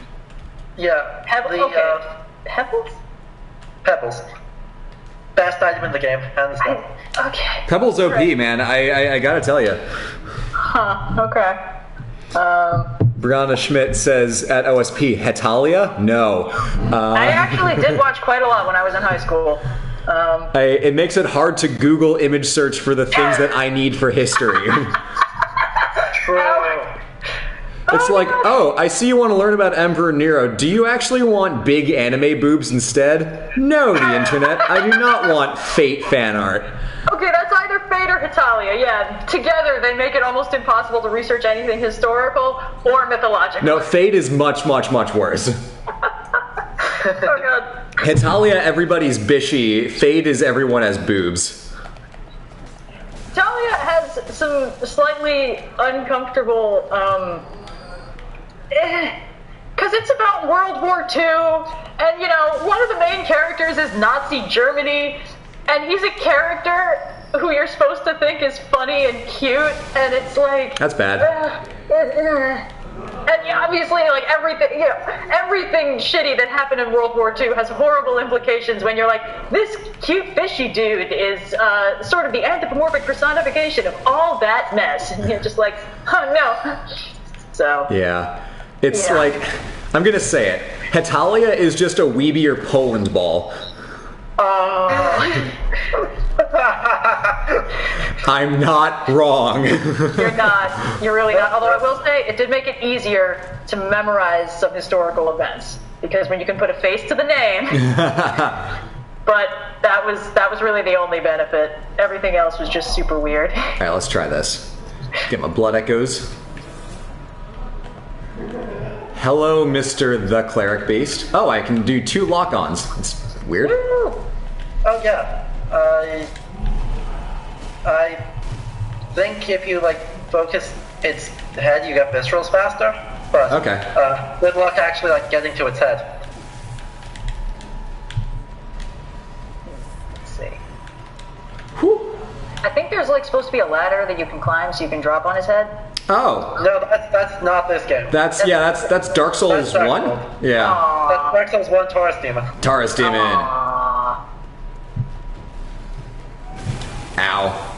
Yeah. Pebbles? Pebbles. Best item in the game, hands down. Okay. Pebbles OP, man. I gotta tell you. Huh, okay. Brianna Schmidt says at OSP, Hetalia? No. I actually did watch quite a lot when I was in high school. It makes it hard to Google image search for the things that I need for history. True. It's like, oh, I see you want to learn about Emperor Nero. Do you actually want big anime boobs instead? No, the internet. I do not want Fate fan art. Okay, that's either Fate or Hetalia, yeah. Together, they make it almost impossible to research anything historical or mythological. No, Fate is much, much, much worse. Oh, God. Hetalia, everybody's bishy. Fate is everyone has boobs. Hetalia has some slightly uncomfortable, kind because it's about World War II, and you know, one of the main characters is Nazi Germany, and he's a character who you're supposed to think is funny and cute, and it's like... That's bad. And yeah, obviously, like, everything shitty that happened in World War II has horrible implications when you're like, this cute fishy dude is sort of the anthropomorphic personification of all that mess. And you're just like, oh no. So... Yeah. It's like, I'm gonna say it. Hetalia is just a weebier Poland ball. I'm not wrong. You're not. You're really not. Although I will say, it did make it easier to memorize some historical events. Because when you can put a face to the name... But that was really the only benefit. Everything else was just super weird. Alright, let's try this. Get my blood echoes. Hello, Mr. the Cleric Beast. Oh, I can do 2 lock-ons. It's weird. Oh yeah. I think if you like focus its head, you get viscerals faster. But okay. Good luck actually like getting to its head. Let's see. Whew. I think there's like supposed to be a ladder that you can climb so you can drop on his head. Oh. No, that's not this game. That's Dark Souls 1? Yeah. That's Dark Souls 1 Taurus Demon. Taurus Demon. Aww. Ow.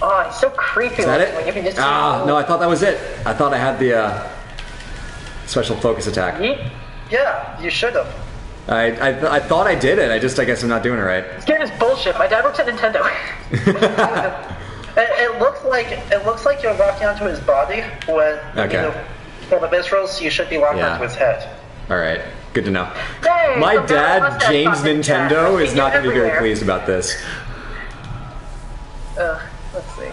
Oh, he's so creepy. Is that it? When you can just no, I thought that was it. I thought I had the special focus attack. Yeet. Yeah, you should have. I thought I did it. I guess I'm not doing it right. This game is bullshit. My dad works at Nintendo. It looks like you're locking onto his body when for the viscerals you should be locked onto his head. Alright, good to know. Hey, my dad, James Nintendo, is not going to be very pleased about this. Let's see.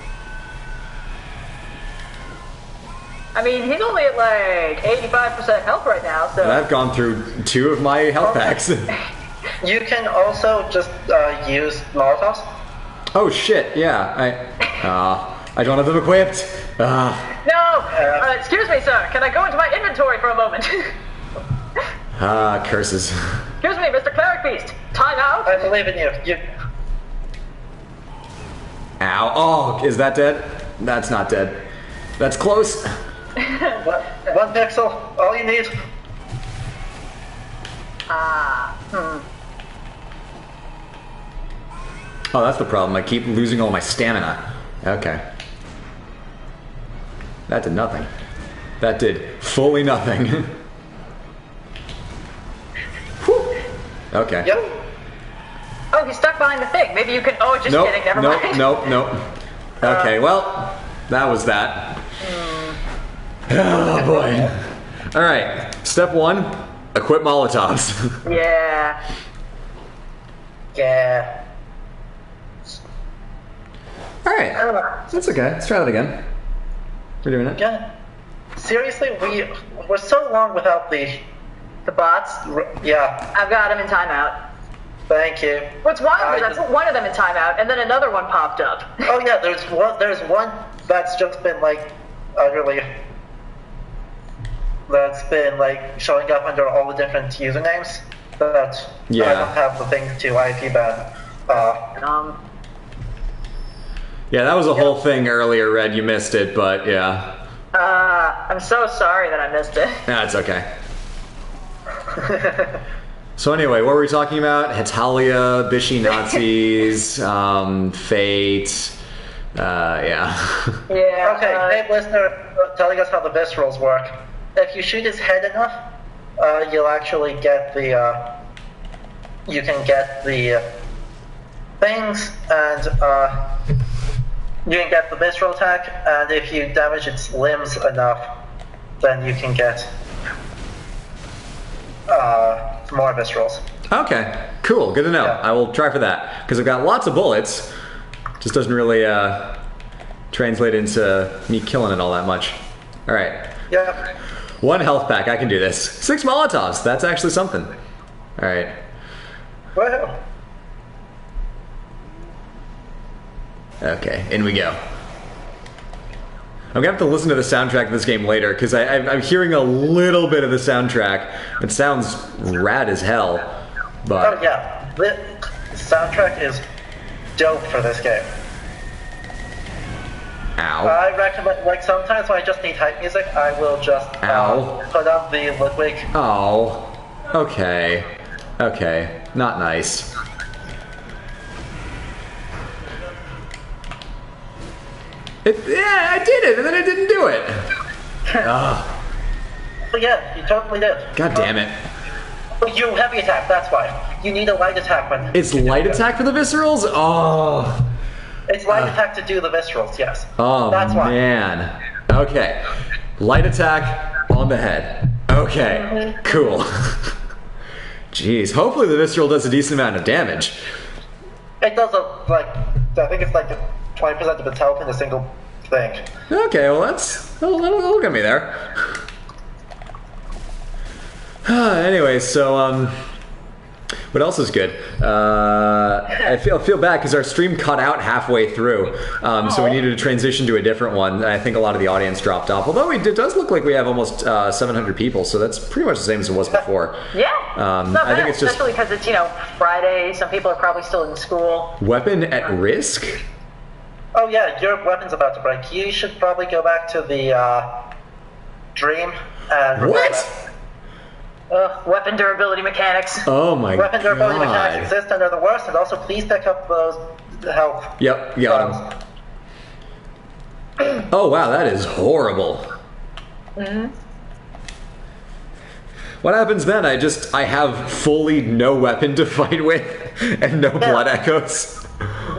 I mean, he's only at like 85% health right now, so... And I've gone through 2 of my health packs. You can also just use Molotovs. Oh shit, yeah. I don't have them equipped. No! Excuse me, sir. Can I go into my inventory for a moment? Curses. Excuse me, Mr. Cleric Beast. Time out. I believe in you. Ow. Oh, is that dead? That's not dead. That's close. 1 pixel. All you need. Oh, that's the problem. I keep losing all my stamina. Okay. That did nothing. That did fully nothing. Whew. Okay. Yep. Oh, he's stuck behind the thing. Maybe you can... Oh, just kidding. Never mind. Nope. Okay, well, that was that. Oh, boy. Alright, step 1, equip Molotovs. Yeah. Yeah. Alright, that's okay. Let's try that again. We're doing it. Yeah. Seriously, we're so long without the bots? Yeah. I've got him in timeout. Thank you. What's wild is I put one of them in timeout, and then another one popped up. Oh yeah, there's one that's just been like utterly... That's been like showing up under all the different usernames, but I don't have the thing to IP ban. Yeah, that was a whole thing earlier, Red. You missed it, but yeah. I'm so sorry that I missed it. Nah, it's okay. So anyway, what were we talking about? Hetalia, Bishy Nazis, Fate, yeah. Yeah. Okay, hey listener, telling us how the viscerals work. If you shoot his head enough, you'll actually get the, you can get the things, and you can get the visceral attack, and if you damage its limbs enough, then you can get more viscerals. Okay, cool, good to know. Yeah. I will try for that, because I've got lots of bullets. Just doesn't really translate into me killing it all that much. Alright. Yeah. 1 health pack, I can do this. 6 Molotovs, that's actually something. Alright. Well. Okay, in we go. I'm gonna have to listen to the soundtrack of this game later because I'm hearing a little bit of the soundtrack. It sounds rad as hell. But Oh yeah, the soundtrack is dope for this game. ow. I recommend, like, sometimes when I just need hype music, I will just Ow. put on the Ludwig. Oh. Okay. Okay. Not nice. Yeah, I did it, and then I didn't do it. Ugh. But yeah, you totally did. God damn it. You heavy attack, that's why. You need a light attack when... It's light attack for the viscerals? Oh. It's light attack to do the viscerals, yes. Oh, that's why. man. Okay. Light attack on the head. Okay. Cool. Jeez. Hopefully the visceral does a decent amount of damage. It does like, I think it's like 20% of its health in a single thing. Okay, well that'll get me there. Anyway, so what else is good? I feel bad because our stream cut out halfway through, so we needed to transition to a different one. I think a lot of the audience dropped off. Although it does look like we have almost 700 people, so that's pretty much the same as it was before. Yeah. Not I bad, think it's just especially because it's Friday. Some people are probably still in school. weapon at risk. Oh yeah, your weapon's about to break. You should probably go back to the dream and... What? Weapon durability mechanics. Oh my Weapon durability mechanics god. exist and are the worst, and also please pick up those health. Yep, got him. Oh wow, that is horrible. What happens then? I have fully no weapon to fight with and no blood echoes.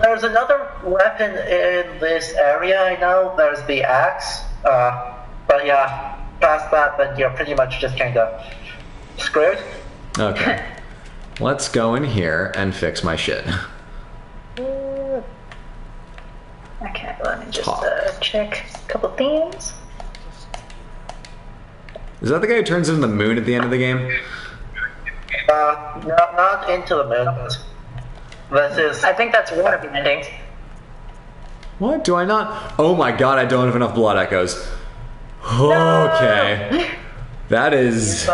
There's another weapon in this area, I know. There's the axe. But yeah, past that, then you're pretty much just kind of screwed. Okay. Let's go in here and fix my shit. Okay, let me just Talk. check a couple themes. Is that the guy who turns into the moon at the end of the game? Not into the moon. This is... I think that's one of the endings. What? Do I not? Oh my god, I don't have enough blood echoes. Okay. That is...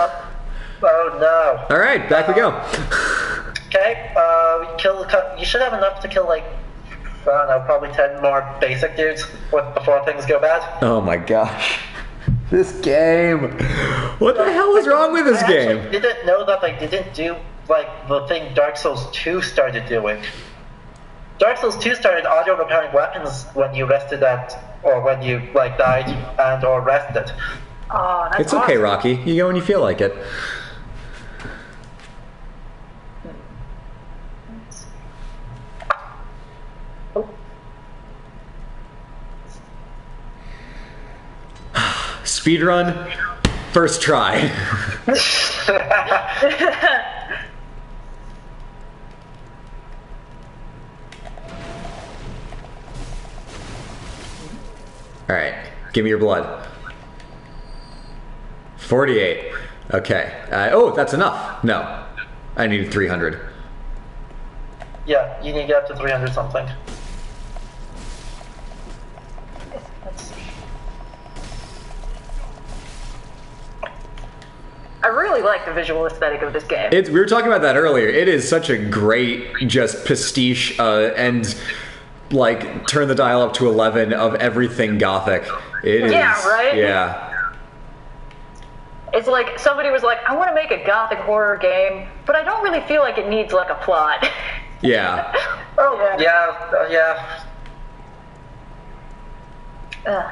Oh no. Alright, back we go. Okay, you should have enough to kill, like, I don't know, probably 10 more basic dudes before things go bad. Oh my gosh. This game. What the hell is wrong with this I game? actually didn't know that they didn't do, like, the thing Dark Souls 2 started doing. Dark Souls 2 started auto-repairing weapons when you rested or when you, like, died and or rested. Oh, that's It's okay, awesome. Rocky. You go when you feel like it. Speedrun, first try. Alright, give me your blood. 48. Okay. Oh, that's enough. No. I need 300. Yeah, you need to get up to 300 something. Let's see. I really like the visual aesthetic of this game. We were talking about that earlier. It is such a great, just pastiche and like turn the dial up to 11 of everything Gothic. It is. Yeah, right? Yeah. It's like somebody was like, I want to make a Gothic horror game, but I don't really feel like it needs like a plot. Yeah. Oh Yeah.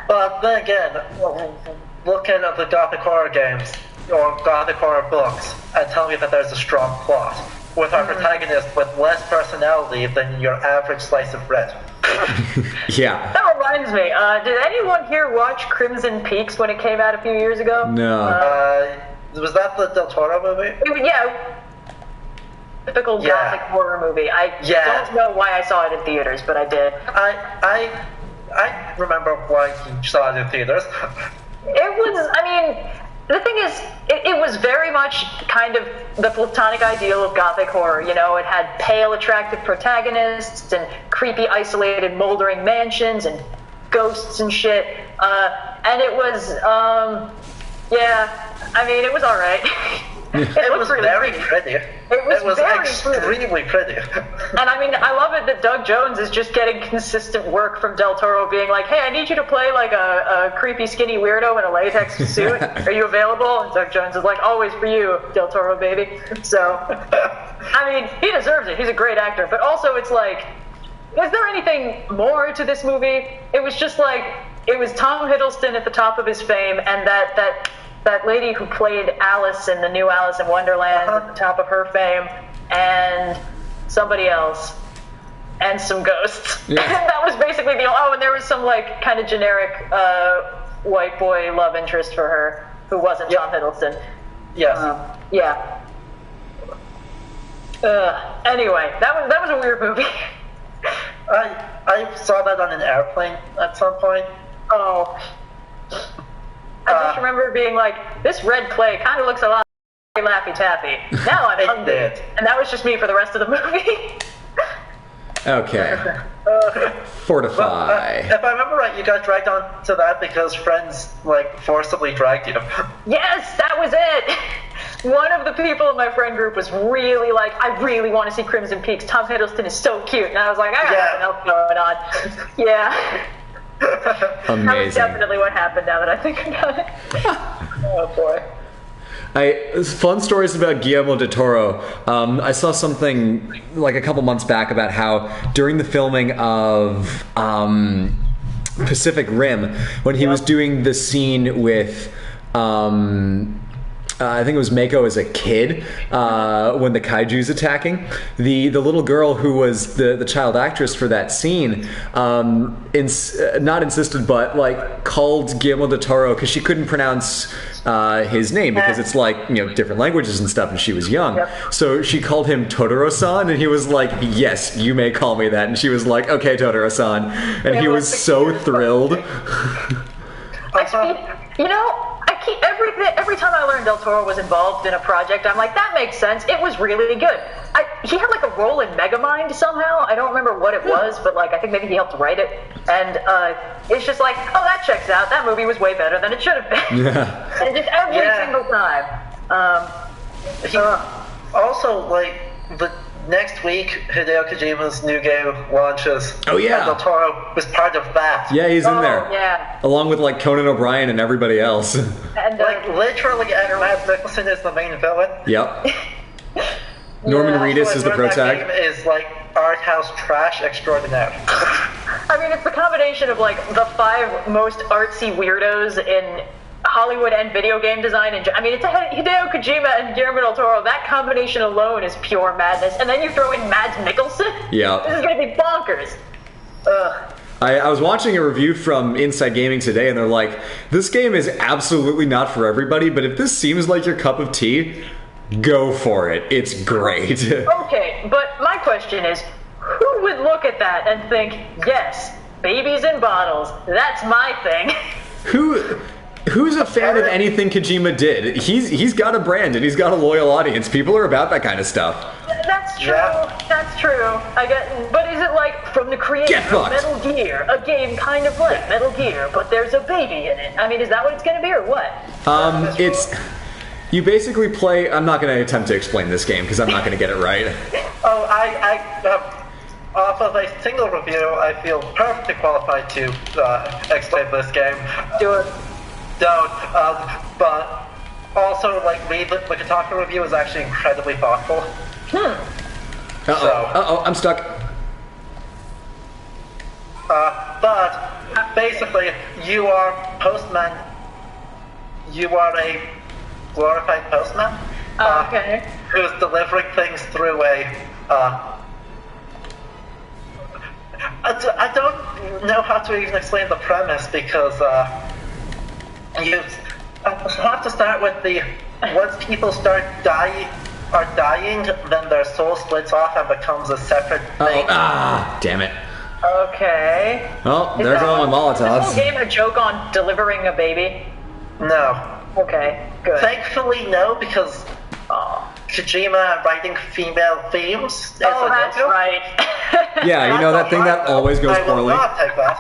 But then again, look at the Gothic horror games or Gothic horror books and tell me that there's a strong plot with our protagonist with less personality than your average slice of bread. Yeah. That reminds me, did anyone here watch Crimson Peaks when it came out a few years ago? No. Was that the Del Toro movie? Yeah. Typical Yeah. Gothic horror movie. I don't know why I saw it in theaters, but I did. I remember why you saw it in theaters. It was, I mean, the thing is, it was very much kind of the platonic ideal of Gothic horror. You know, it had pale, attractive protagonists and creepy, isolated, moldering mansions and ghosts and shit. And it was, yeah, I mean, it was alright. It was really very pretty. It was extremely pretty. And I mean, I love it that Doug Jones is just getting consistent work from Del Toro, being like, hey, I need you to play like a creepy skinny weirdo in a latex suit. Are you available? And Doug Jones is like, always for you, Del Toro, baby. So, I mean, he deserves it. He's a great actor. But also, it's like, was there anything more to this movie? It was just like, it was Tom Hiddleston at the top of his fame, and that lady who played Alice in the new Alice in Wonderland at the top of her fame, and somebody else, and some ghosts. Yeah. And that was basically and there was some like kind of generic white boy love interest for her who wasn't Tom Hiddleston. Yes. Yeah. Anyway, that was a weird movie. I saw that on an airplane at some point. Oh. I just remember being like, this red clay kind of looks a lot like Laffy Taffy. Now I'm hungry. And that was just me for the rest of the movie. Okay. Fortify. Well, if I remember right, you got dragged on to that because friends, like, forcibly dragged you. Yes, that was it! One of the people in my friend group was really like, I really want to see Crimson Peaks. Tom Hiddleston is so cute. And I was like, I got nothing else going on. Yeah. Amazing. That was definitely what happened now that I think about it. Oh boy. Fun stories about Guillermo del Toro. I saw something like a couple months back about how during the filming of Pacific Rim, when he was doing the scene with I think it was Mako as a kid when the kaiju's attacking. The little girl who was the child actress for that scene not insisted, but like called Guillermo del Toro because she couldn't pronounce his name because it's like, you know, different languages and stuff, and she was young. Yep. So she called him Totoro-san, and he was like, yes, you may call me that. And she was like, okay, Totoro-san. And he was so thrilled. You know, every time I learned Del Toro was involved in a project, I'm like, that makes sense. It was really good. He had like a role in Megamind somehow. I don't remember what it was, but like I think maybe he helped write it. And it's just like, oh, that checks out. That movie was way better than it should have been. Yeah. And just every single time. Also, like the next week, Hideo Kojima's new game launches. Oh yeah, Del Toro was part of that. Yeah, he's in there. Yeah, along with like Conan O'Brien and everybody else. And like literally, Mads Mikkelsen is the main villain. Yep. Norman Reedus is the pro tag. That game is like art house trash extraordinaire. I mean, it's the combination of like the 5 most artsy weirdos in Hollywood and video game design, and I mean, it's Hideo Kojima and Guillermo del Toro. That combination alone is pure madness. And then you throw in Mads Mikkelsen. Yeah, this is gonna be bonkers. I was watching a review from Inside Gaming today, and they're like, "This game is absolutely not for everybody, but if this seems like your cup of tea, go for it. It's great." Okay, but my question is, who would look at that and think, "Yes, babies in bottles. That's my thing." Who's a fan of anything Kojima did? He's got a brand and he's got a loyal audience. People are about that kind of stuff. That's true. Yeah. That's true. I get. But is it like from the creator of Metal Gear, a game kind of like Metal Gear, but there's a baby in it? I mean, is that what it's going to be or what? It's. You basically play. I'm not going to attempt to explain this game because I'm not going to get it right. Oh, off of a single review, I feel perfectly qualified to explain this game. Do it. Don't, but also, like, read the Kotaku review is actually incredibly thoughtful. I'm stuck. But, basically, you are postman. You are a glorified postman. Okay. Who's delivering things through a, I don't know how to even explain the premise because, you have to start with once people start dying, then their soul splits off and becomes a separate thing. Damn it. Okay. Well, there's all my Molotovs. Is this whole game a joke on delivering a baby? No. Okay, good. Thankfully, no, because Kojima writing female themes. Oh, that's right. Yeah, you know that thing that always goes poorly. I will not take that.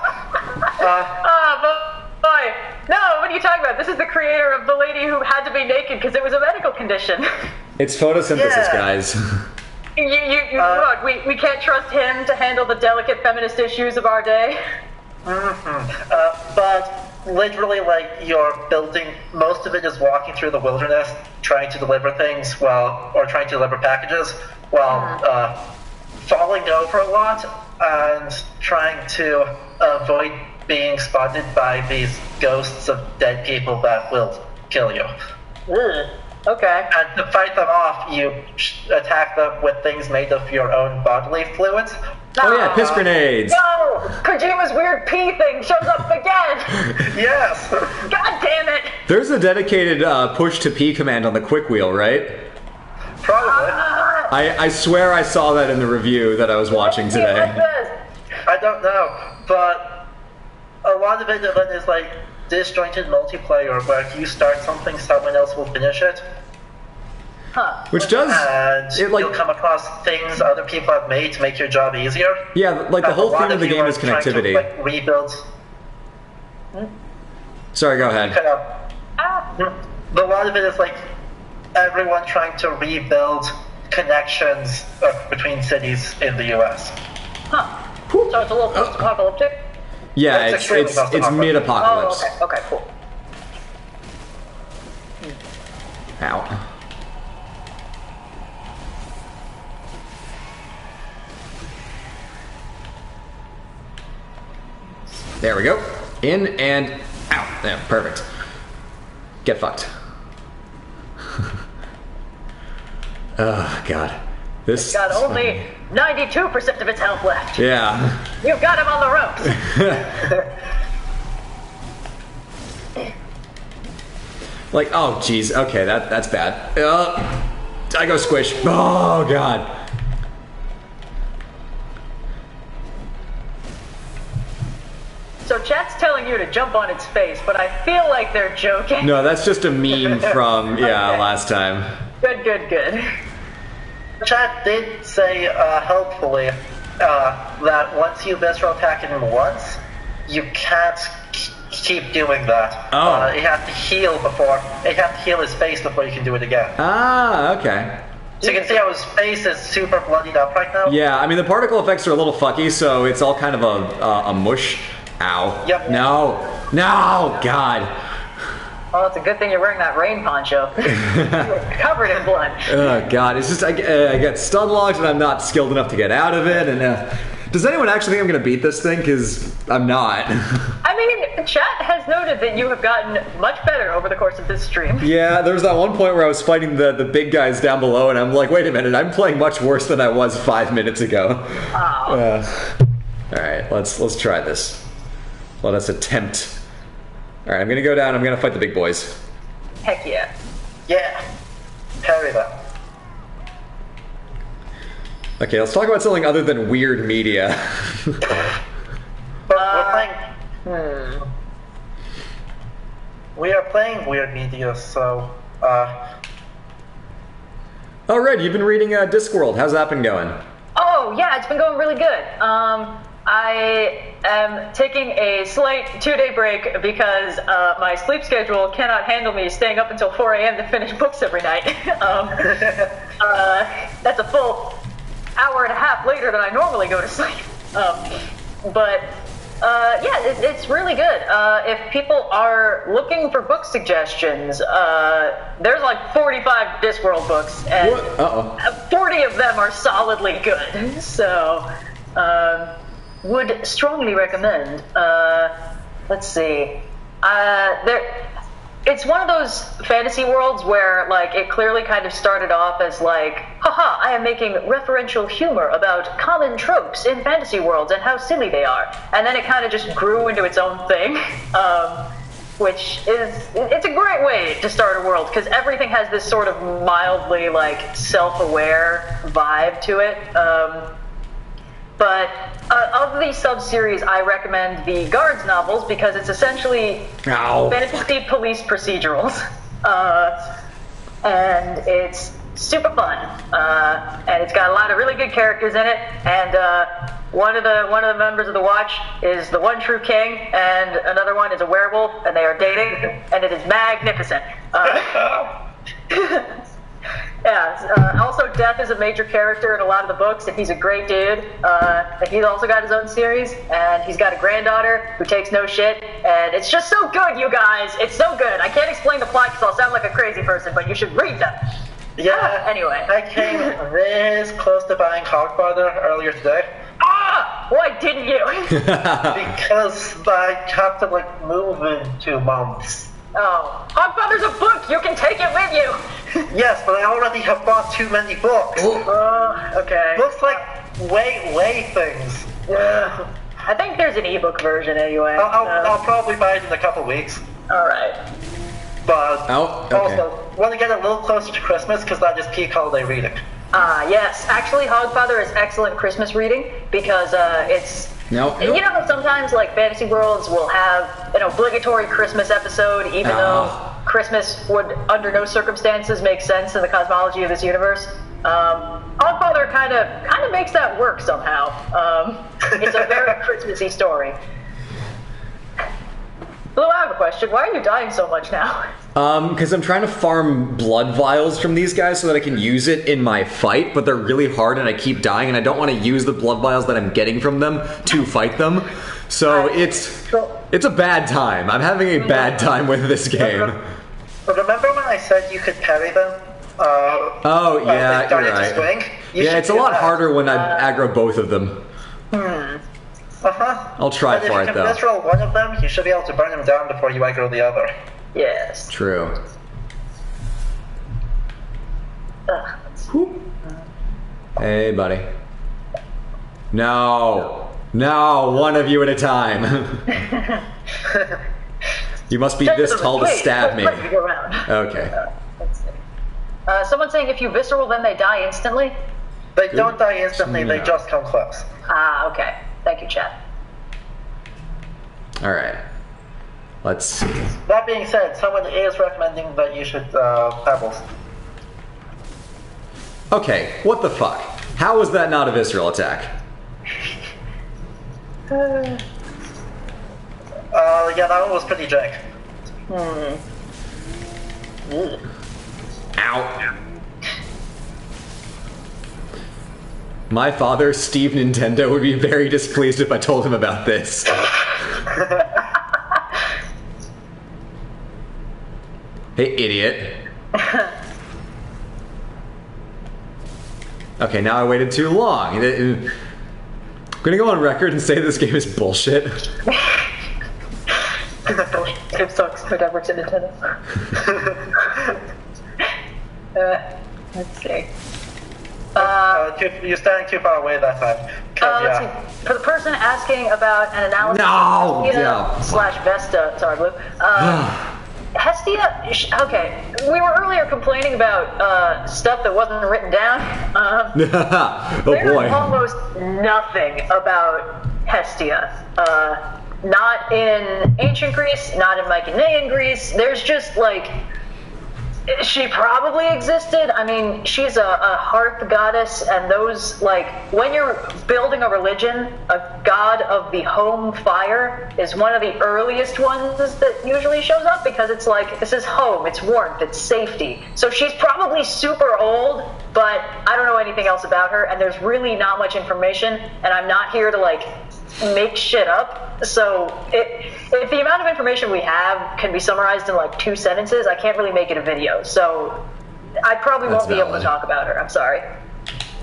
Boy. No, what are you talking about? This is the creator of the lady who had to be naked because it was a medical condition. It's photosynthesis, Yeah. guys. Look, we can't trust him to handle the delicate feminist issues of our day. But literally, like, you're building, most of it is walking through the wilderness, trying to deliver things or trying to deliver packages, while falling over a lot and trying to avoid being spotted by these ghosts of dead people that will kill you. Okay. And to fight them off, you attack them with things made of your own bodily fluids. Oh yeah, piss grenades. No! Kojima's weird pee thing shows up again! Yes! God damn it! There's a dedicated push to P command on the quick wheel, right? Probably. I swear I saw that in the review that I was watching today. I don't know, but a lot of it then is like disjointed multiplayer where if you start something, someone else will finish it. Huh. Which does And you'll come across things other people have made to make your job easier. Yeah, like the And whole a lot theme of the you game are is trying to, connectivity. like, rebuild. Sorry, go ahead. A lot of it is like everyone trying to rebuild connections between cities in the U.S. Huh. So it's a little post-apocalyptic? Yeah, It's extremely it's post-apocalyptic. mid-apocalypse. Oh, okay, cool. Ow. There we go. In and out. Yeah, perfect. Get fucked. Oh, God. This... Got only 92% of its health left. Yeah. You've got him on the ropes. Like, oh, jeez. Okay, that's bad. I go squish. Oh, God. So chat's telling you to jump on its face, but I feel like they're joking. No, that's just a meme from, yeah, Okay. last time. Good. Chat did say, helpfully, that once you visceral attack him once, you can't keep doing that. Oh. You have to heal his face before you can do it again. Ah, okay. So you can see how his face is super bloodied up right now. Yeah, I mean, the particle effects are a little fucky, so it's all kind of a mush. Ow. Yep. No, God. Well, it's a good thing you're wearing that rain poncho. You're covered in blood. Oh, God. It's just, I get stun locked and I'm not skilled enough to get out of it. And does anyone actually think I'm going to beat this thing? Because I'm not. I mean, chat has noted that you have gotten much better over the course of this stream. Yeah, there was that one point where I was fighting the big guys down below, and I'm like, wait a minute, I'm playing much worse than I was 5 minutes ago. Oh. All right, let's try this. Let us attempt. All right, I'm gonna go down. I'm gonna fight the big boys. Heck yeah. Yeah. Parry them. Okay, let's talk about something other than weird media. But we're playing. We are playing weird media, so. Oh, Red, you've been reading Discworld. How's that been going? Oh, yeah, it's been going really good. I am taking a slight 2-day break because my sleep schedule cannot handle me staying up until 4 a.m. to finish books every night. That's a full hour and a half later than I normally go to sleep. Yeah, it's really good. If people are looking for book suggestions, there's like 45 Discworld books, and 40 of them are solidly good. So, would strongly recommend. Let's see. It's one of those fantasy worlds where, like, it clearly kind of started off as like, haha, I am making referential humor about common tropes in fantasy worlds and how silly they are. And then it kind of just grew into its own thing, which it's a great way to start a world, because everything has this sort of mildly, like, self-aware vibe to it. But of the sub-series, I recommend the Guards novels because it's essentially fantasy police procedurals. And it's super fun, and it's got a lot of really good characters in it. And one of the members of the Watch is the one true king, and another one is a werewolf, and they are dating, and it is magnificent. Also, Death is a major character in a lot of the books, and he's a great dude. And he's also got his own series, and he's got a granddaughter who takes no shit, and it's just so good, you guys. It's so good. I can't explain the plot because I'll sound like a crazy person, but you should read them. Yeah. Anyway. I came this close to buying Hogfather earlier today. Why didn't you? Because I have to, like, move in 2 months. Oh. Hogfather's a book! You can take it with you! Yes, but I already have bought too many books. Okay. Books like way things. Yeah. I think there's an ebook version anyway. I'll probably buy it in a couple weeks. Alright. But okay. also, want to get a little closer to Christmas because that is peak holiday reading. Yes. Actually, Hogfather is excellent Christmas reading because it's... Nope. You know, sometimes like fantasy worlds will have an obligatory Christmas episode, even though Christmas would, under no circumstances, make sense in the cosmology of this universe. Hogfather kind of makes that work somehow. It's a very Christmassy story. Blue, I have a question. Why are you dying so much now? Because I'm trying to farm blood vials from these guys so that I can use it in my fight, but they're really hard and I keep dying, and I don't want to use the blood vials that I'm getting from them to fight them. So it's a bad time. I'm having a bad time with this game. Remember when I said you could parry them? Oh, yeah, you're right. Swing? Yeah, it's a lot harder when I aggro both of them. I'll try for it, though. If you can misroll one of them, you should be able to burn them down before you aggro the other. Yes. True. Hey, buddy. No, one of you at a time. You must be this tall to stab me. Okay. Let's see. Someone's saying if you visceral, then they die instantly? They don't die instantly, they just come close. Okay. Thank you, chat. Alright. Let's see. That being said, someone is recommending that you should, Pebbles. Okay, what the fuck? How was that not a visceral attack? Yeah, that one was pretty jank. Ow. My father, Steve Nintendo, would be very displeased if I told him about this. Hey, idiot. Okay, now I waited too long. I'm gonna go on record and say this game is bullshit. Game sucks. My dad works at Nintendo. Let's see. You're standing too far away that time. Let's see. For the person asking about an analysis slash Vesta, sorry, Blue. Hestia, okay, we were earlier complaining about stuff that wasn't written down. There's almost nothing about Hestia. Not in ancient Greece, not in Mycenaean Greece. There's just like, she probably existed. I mean, she's a hearth goddess, and those, like, when you're building a religion, a god of the home fire is one of the earliest ones that usually shows up, because it's like, this is home, it's warmth, it's safety. So she's probably super old, but I don't know anything else about her, and there's really not much information, and I'm not here to, like, make shit up. So if the amount of information we have can be summarized in like 2 sentences, I can't really make it a video. So I probably won't be able to talk about her. I'm sorry.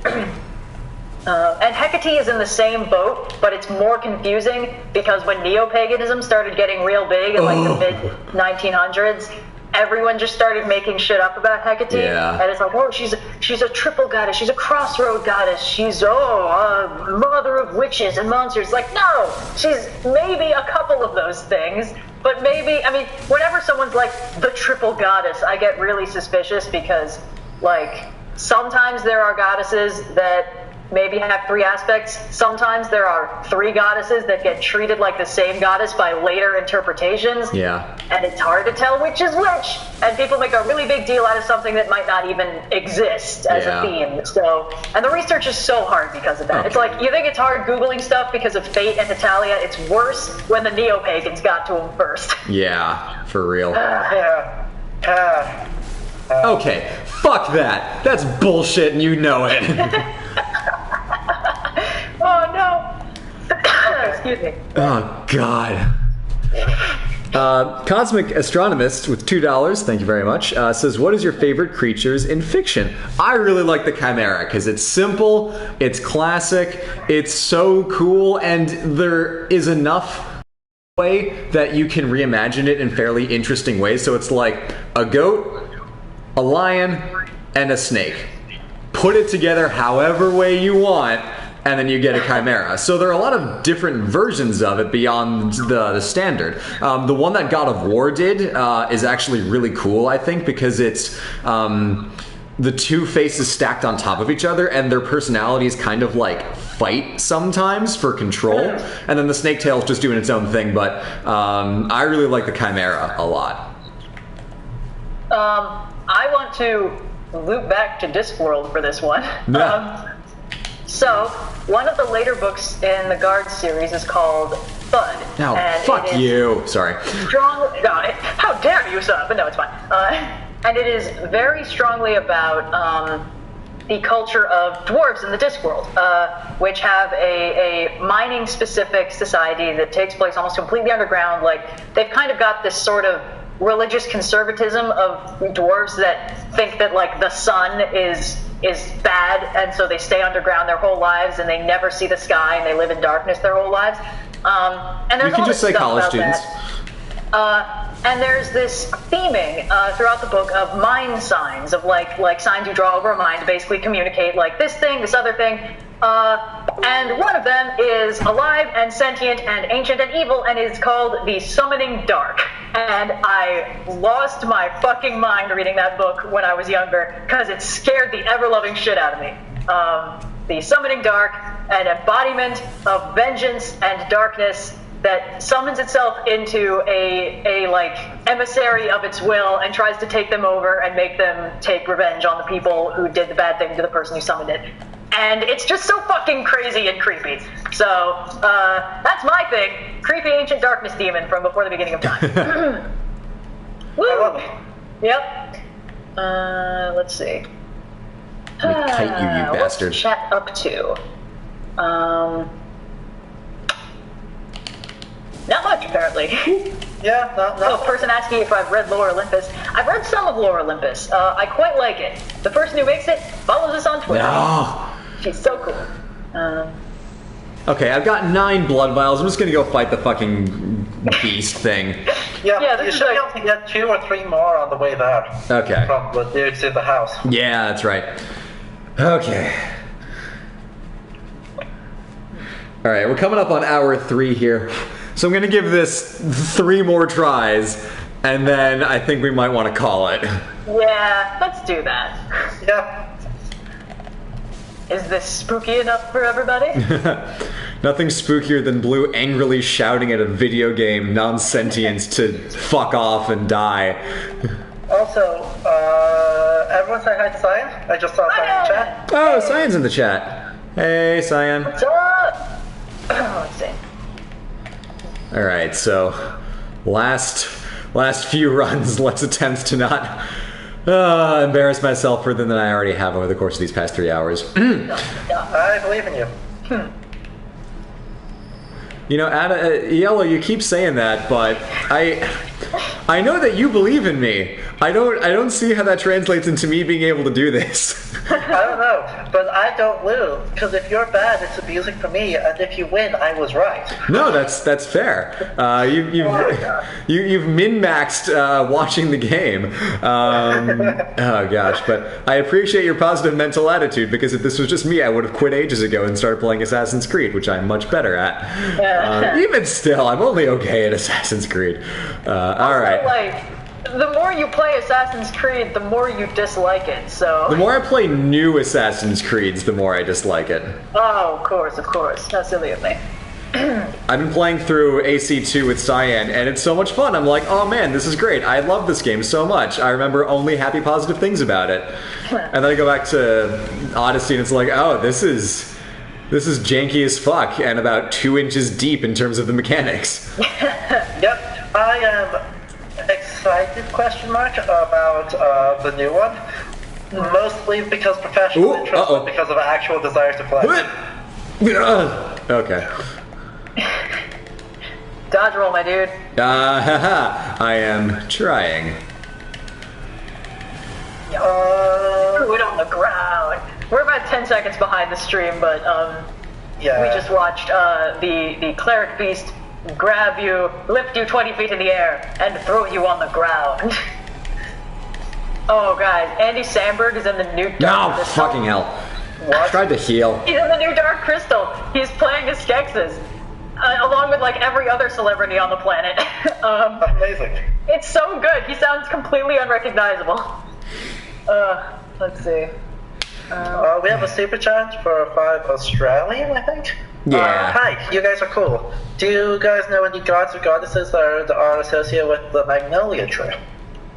And Hecate is in the same boat, but it's more confusing because when neo-paganism started getting real big in like the mid-1900s, everyone just started making shit up about Hecate, and it's like, oh, she's a triple goddess, she's a crossroad goddess, she's a mother of witches and monsters. Like, no, she's maybe a couple of those things, but maybe, I mean, whenever someone's like the triple goddess, I get really suspicious because, like, sometimes there are goddesses that maybe have 3 aspects. Sometimes there are 3 goddesses that get treated like the same goddess by later interpretations. Yeah. And it's hard to tell which is which. And people make a really big deal out of something that might not even exist as a theme. So, and the research is so hard because of that. Okay. It's like, you think it's hard Googling stuff because of Fate and Italia. It's worse when the neo-pagans got to them first. Yeah, for real. Okay, fuck that. That's bullshit and you know it. Oh no. Excuse me. Oh god. Cosmic Astronomist with $2, thank you very much, says, what is your favorite creatures in fiction? I really like the Chimera because it's simple, it's classic, it's so cool, and there is enough way that you can reimagine it in fairly interesting ways. So it's like a goat, a lion, and a snake. Put it together however way you want, and then you get a chimera. So there are a lot of different versions of it beyond the standard. The one that God of War did is actually really cool, I think, because it's the 2 faces stacked on top of each other, and their personalities kind of like fight sometimes for control. And then the snake tail's just doing its own thing, but I really like the chimera a lot. I want to loop back to Discworld for this one. Yeah. So, one of the later books in the Guard series is called Thud. No, and fuck you. Sorry. How dare you, son? But no, it's fine. And it is very strongly about the culture of dwarves in the Discworld, which have a mining-specific society that takes place almost completely underground. Like, they've kind of got this sort of religious conservatism of dwarves that think that, like, the sun is bad, and so they stay underground their whole lives, and they never see the sky, and they live in darkness their whole lives. And there's You can just say college students. And there's this theming throughout the book of mind signs, of like signs you draw over a mind to basically communicate like this thing, this other thing. And one of them is alive and sentient and ancient and evil, and is called the Summoning Dark. And I lost my fucking mind reading that book when I was younger, because it scared the ever-loving shit out of me. The Summoning Dark, an embodiment of vengeance and darkness that summons itself into a like emissary of its will and tries to take them over and make them take revenge on the people who did the bad thing to the person who summoned it. And it's just so fucking crazy and creepy. So, that's my thing. Creepy ancient darkness demon from before the beginning of time. Woo! I love it. Yep. Let's see. Let me kite you bastard. What's chat up to? Not much, apparently. Yeah, no. Oh, person asking if I've read Lore Olympus. I've read some of Lore Olympus. I quite like it. The person who makes it follows us on Twitter. No. She's so cool. Okay, I've got 9 blood vials. I'm just gonna go fight the fucking beast thing. Yeah, you should be able to get 2 or 3 more on the way there. Okay. From the dudes in the house. Yeah, that's right. Okay. Alright, we're coming up on hour 3 here. So I'm gonna give this 3 more tries, and then I think we might want to call it. Yeah, let's do that. Yeah. Is this spooky enough for everybody? Nothing spookier than Blue angrily shouting at a video game non-sentience to fuck off and die. Also, everyone say hi to Cyan. I just saw Cyan in the chat. Oh, Cyan's in the chat. Hey, Cyan. What's up? Let's see. Alright, so last few runs, let's attempt to not embarrass myself further than I already have over the course of these past 3 hours. I believe in you. You know, Yellow, you keep saying that, but I know that you believe in me. I don't see how that translates into me being able to do this. I don't know, but I don't lose, because if you're bad, it's amusing for me, and if you win, I was right. No, that's fair. You've min-maxed watching the game. Oh gosh, but I appreciate your positive mental attitude, because if this was just me, I would have quit ages ago and started playing Assassin's Creed, which I'm much better at. Even still, I'm only okay at Assassin's Creed. All right. the more you play Assassin's Creed, the more you dislike it, so... The more I play new Assassin's Creeds, the more I dislike it. Oh, of course. How silly of me. I've been playing through AC2 with Cyan, and it's so much fun. I'm like, oh man, this is great. I love this game so much. I remember only happy, positive things about it. And then I go back to Odyssey, and it's like, oh, this is janky as fuck, and about 2 inches deep in terms of the mechanics. Yep, I am excited, about the new one. Mostly because professional interest, but because of actual desire to play. Okay. Dodge roll, my dude. I am trying. Threw it on the ground. We're about 10 seconds behind the stream, but yeah. We just watched the cleric beast grab you, lift you 20 feet in the air, and throw you on the ground. Oh, guys, Andy Samberg is in the new Dark Crystal. Fucking hell. What? Tried to heal. He's in the new Dark Crystal. He's playing as Skeksis, along with like every other celebrity on the planet. Amazing. It's so good. He sounds completely unrecognizable. Let's see. We have a super chat for 5 Australian, I think. Yeah. Hi, you guys are cool. Do you guys know any gods or goddesses that are associated with the Magnolia tree?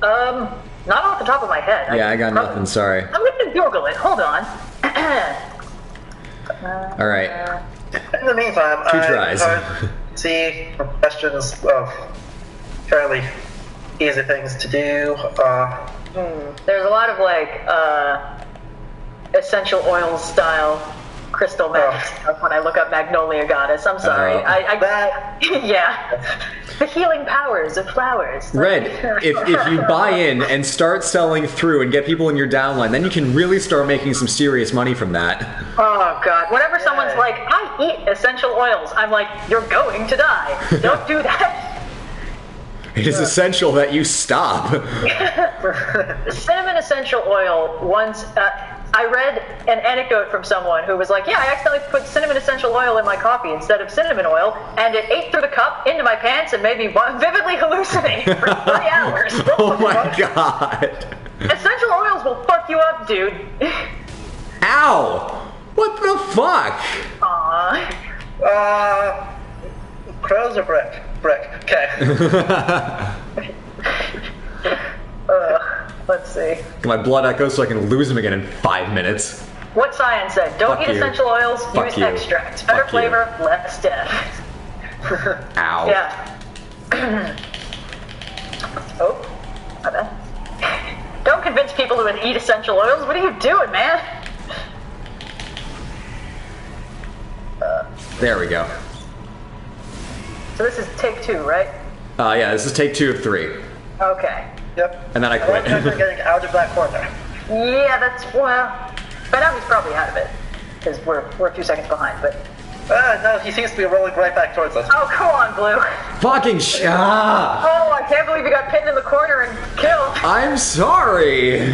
Not off the top of my head. Yeah, I got nothing, sorry. I'm gonna Google it. Hold on. Alright. In the meantime, 2 tries. I see questions of fairly easy things to do. There's a lot of like essential oils style crystal magic stuff when I look up Magnolia Goddess. I'm sorry. Yeah. The healing powers of flowers. Red, if you buy in and start selling through and get people in your downline, then you can really start making some serious money from that. Oh god. Whenever someone's like, I eat essential oils, I'm like, you're going to die. Don't do that. It is essential that you stop. Cinnamon essential oil once... I read an anecdote from someone who was like, yeah, I accidentally put cinnamon essential oil in my coffee instead of cinnamon oil, and it ate through the cup into my pants and made me vividly hallucinate for 3 hours. Oh my god. Essential oils will fuck you up, dude. Ow! What the fuck? Aww. Crows or brick? Brick. Okay. Let's see. My blood echoes so I can lose him again in 5 minutes. What science said? Don't Fuck eat you. essential oils, Fuck use you. extracts. Better Fuck you. flavor, less death. Ow. Yeah. Oh, my bad. Don't convince people to eat essential oils. What are you doing, man? There we go. So this is take 2, right? Yeah, this is take 2 of 3. Okay. Yep. And then I I like quit. that we're getting out of that corner. Yeah, that's, well, by now he's probably out of it. Because we're a few seconds behind, but... No, he seems to be rolling right back towards us. Oh, come on, Blue. Fucking Oh, I can't believe you got pinned in the corner and killed. I'm sorry.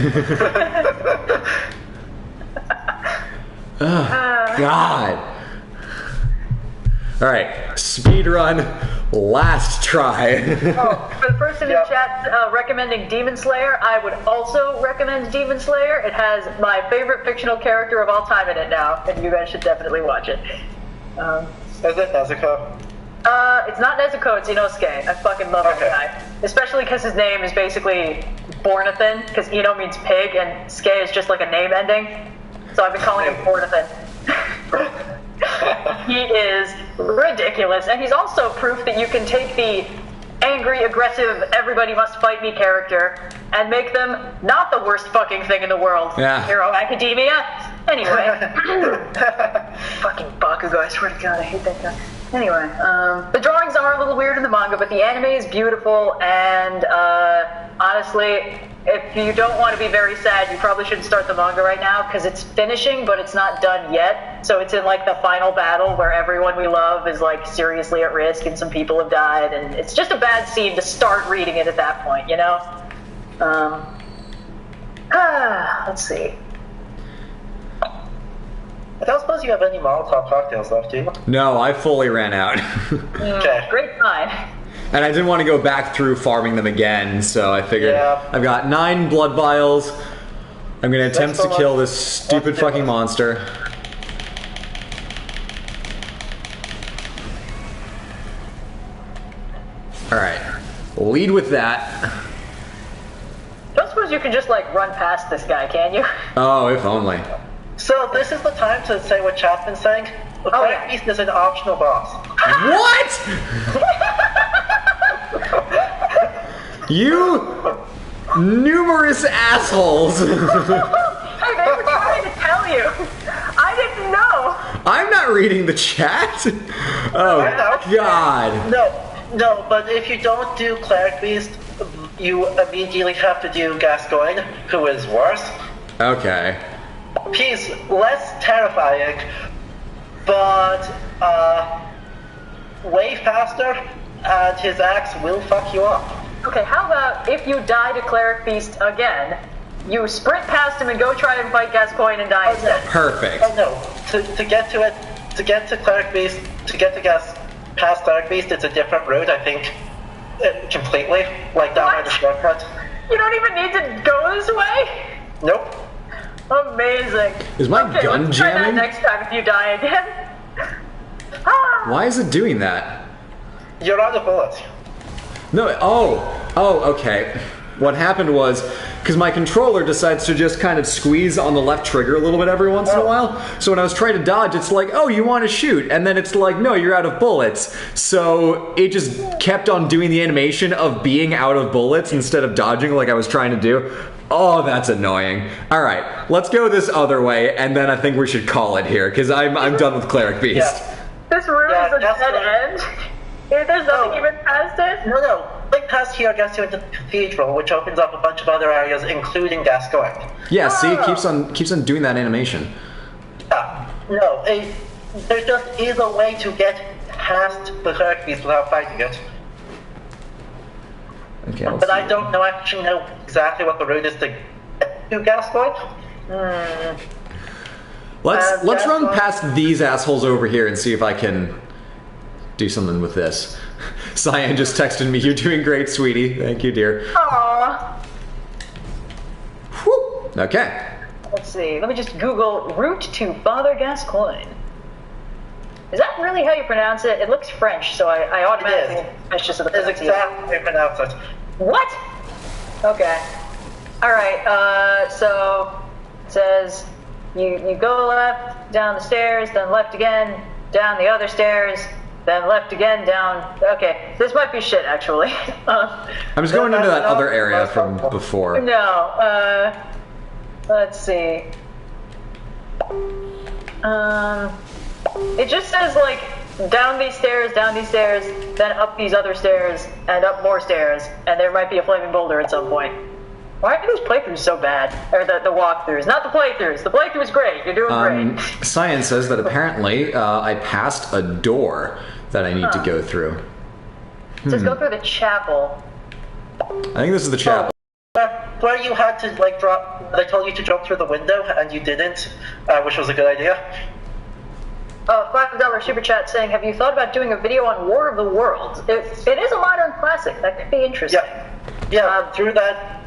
God. Alright, speed run, last try. For the person in chat recommending Demon Slayer, I would also recommend Demon Slayer. It has my favorite fictional character of all time in it now, and you guys should definitely watch it. Is it Nezuko? It's not Nezuko, it's Inosuke. I fucking love that guy. Especially because his name is basically Bornathan, because Ino means pig, and Ske is just like a name ending. So I've been calling him Bornathan. He is ridiculous, and he's also proof that you can take the angry, aggressive, everybody must fight me character and make them not the worst fucking thing in the world. Yeah. Hero Academia. Anyway. Fucking Bakugo, I swear to God, I hate that guy. Anyway, the drawings are a little weird in the manga, but the anime is beautiful, and honestly, if you don't want to be very sad, you probably shouldn't start the manga right now, because it's finishing, but it's not done yet. So it's in like the final battle where everyone we love is like seriously at risk and some people have died, and it's just a bad scene to start reading it at that point, you know? Let's see. I don't suppose you have any Molotov cocktails left, do you? No, I fully ran out. Okay. Great sign. And I didn't want to go back through farming them again, so I figured I've got 9 blood vials. I'm going to attempt to kill this stupid fucking monster. Alright. Lead with that. I don't suppose you can just, like, run past this guy, can you? Oh, if only. So this is the time to say what chat's been saying. The Cleric Beast is an optional boss. What?! You numerous assholes! Hey, they were trying to tell you. I didn't know. I'm not reading the chat. Oh, God. No, but if you don't do Cleric Beast, you immediately have to do Gascoigne, who is worse. Okay. He's less terrifying, but way faster, and his axe will fuck you up. Okay, how about if you die to Cleric Beast again, you sprint past him and go try and fight Gascoigne and die instead? Perfect. Oh no, to get to it, to get to Cleric Beast, to get to past Cleric Beast, it's a different route, I think, completely, like down by the shortcut. You don't even need to go this way? Nope. Amazing. Is my gun let's try that jamming? next time if you die again. Why is it doing that? You're out of bullets. No, oh, okay. What happened was, because my controller decides to just kind of squeeze on the left trigger a little bit every once in a while, so when I was trying to dodge, it's like, oh, you want to shoot, and then it's like, no, you're out of bullets. So it just kept on doing the animation of being out of bullets instead of dodging like I was trying to do. Oh, that's annoying. Alright, let's go this other way, and then I think we should call it here, because I'm done with Cleric Beast. Yeah. This room is a dead end. There's nothing even past it? No. Like past here gets you into the cathedral, which opens up a bunch of other areas, including Gascoigne. Yeah, see, it keeps on doing that animation. Yeah. No, there just is a way to get past the Cleric Beast without fighting it. Okay, But I don't actually know exactly what the route is to get to Gascoigne. Let's run past these assholes over here and see if I can do something with this. Cyan just texted me, "You're doing great, sweetie." Thank you, dear. Aww. Whew. Okay. Let's see. Let me just Google route to Father Gascoigne. Is that really how you pronounce it? It looks French, so I automatically switched just to the That's exactly how you pronounce it. What? Okay. Alright, so it says you go left, down the stairs, then left again, down the other stairs, then left again, down. Okay, this might be shit, actually. I'm just going into that other area from before. No, let's see. It just says, like, down these stairs, then up these other stairs, and up more stairs, and there might be a flaming boulder at some point. Why are these playthroughs so bad? Or the walkthroughs, not the playthroughs. The playthrough is great. You're doing great. Science says that apparently I passed a door that I need to go through. It says go through the chapel. I think this is the chapel. Where you had to, like, drop... They told you to jump through the window, and you didn't, which was a good idea. $5 super chat saying, have you thought about doing a video on War of the Worlds? It is a modern classic. That could be interesting. Yeah, through that...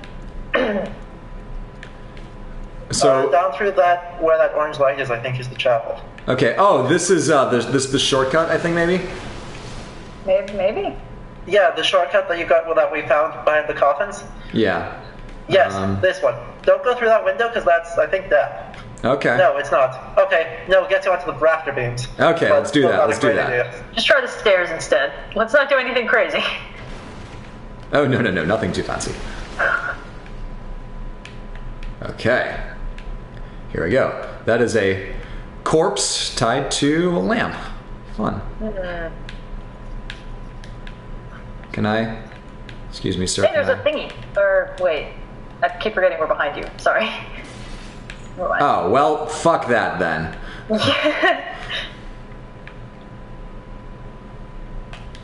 So down through that, where that orange light is, I think is the chapel. Okay. Oh, this is the shortcut. I think maybe. Maybe. Yeah, the shortcut that you got, that we found behind the coffins. Yeah. Yes, this one. Don't go through that window because that's, I think, that. Okay. No, it's not. Okay, no, it gets you onto the rafter beams. Okay, let's do that. Let's do that. Idea. Just try the stairs instead. Let's not do anything crazy. Oh no, nothing too fancy. Okay. Here we go. That is a corpse tied to a lamp. Fun. Can I? Excuse me, sir. Hey, there's a thingy. Or, wait. I keep forgetting we're behind you. Sorry. Oh, well, fuck that then.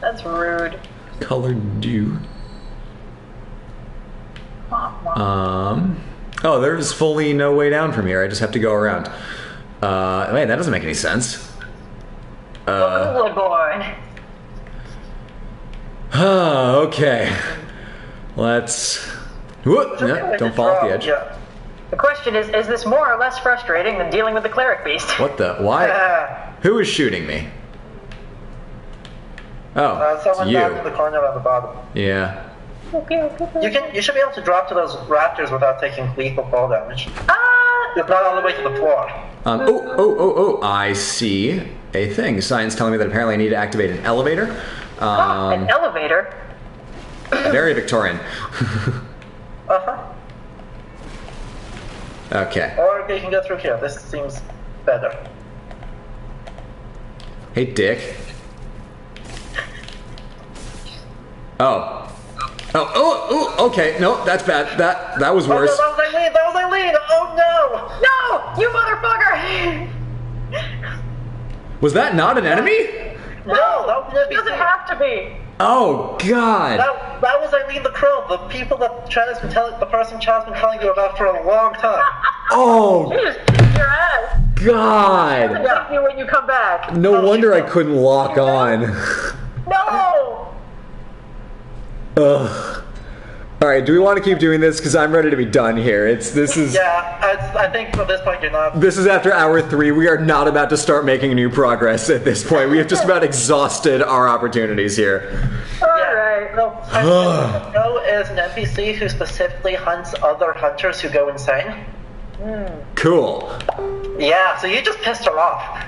That's rude. Colored dew. Oh, there's fully no way down from here. I just have to go around. Wait, that doesn't make any sense. Bloodborne. Okay. Let's... Whoop, no, don't fall off the edge. Yeah. The question is this more or less frustrating than dealing with the cleric beast? What the? Why? Who is shooting me? Oh, Someone it's you. down in the corner on the bottom. Yeah. You should be able to drop to those raptors without taking lethal fall damage. It's not all the way to the floor. I see a thing. Signs telling me that apparently I need to activate an elevator. An elevator? Very Victorian. Uh-huh. Okay. Or you can go through here. This seems better. Hey, Dick. Oh, okay. No, that's bad. That was worse. Oh, no, that was Eileen! Oh, No! You motherfucker! no! Was that not an enemy? No, that was an It doesn't NPC. have to be. Oh, God. That was Eileen the Crow, the people that the person Chad's been telling you about for a long time. Oh, You just kicked your ass. God. Thank you when you come back. No wonder I couldn't lock on. No! Ugh. All right, do we want to keep doing this? Because I'm ready to be done here. This is I think at this point you're not. This is after hour 3. We are not about to start making new progress at this point. We have just about exhausted our opportunities here. Alright. Go is an NPC who specifically hunts other hunters who go insane. Cool. Yeah, so you just pissed her off.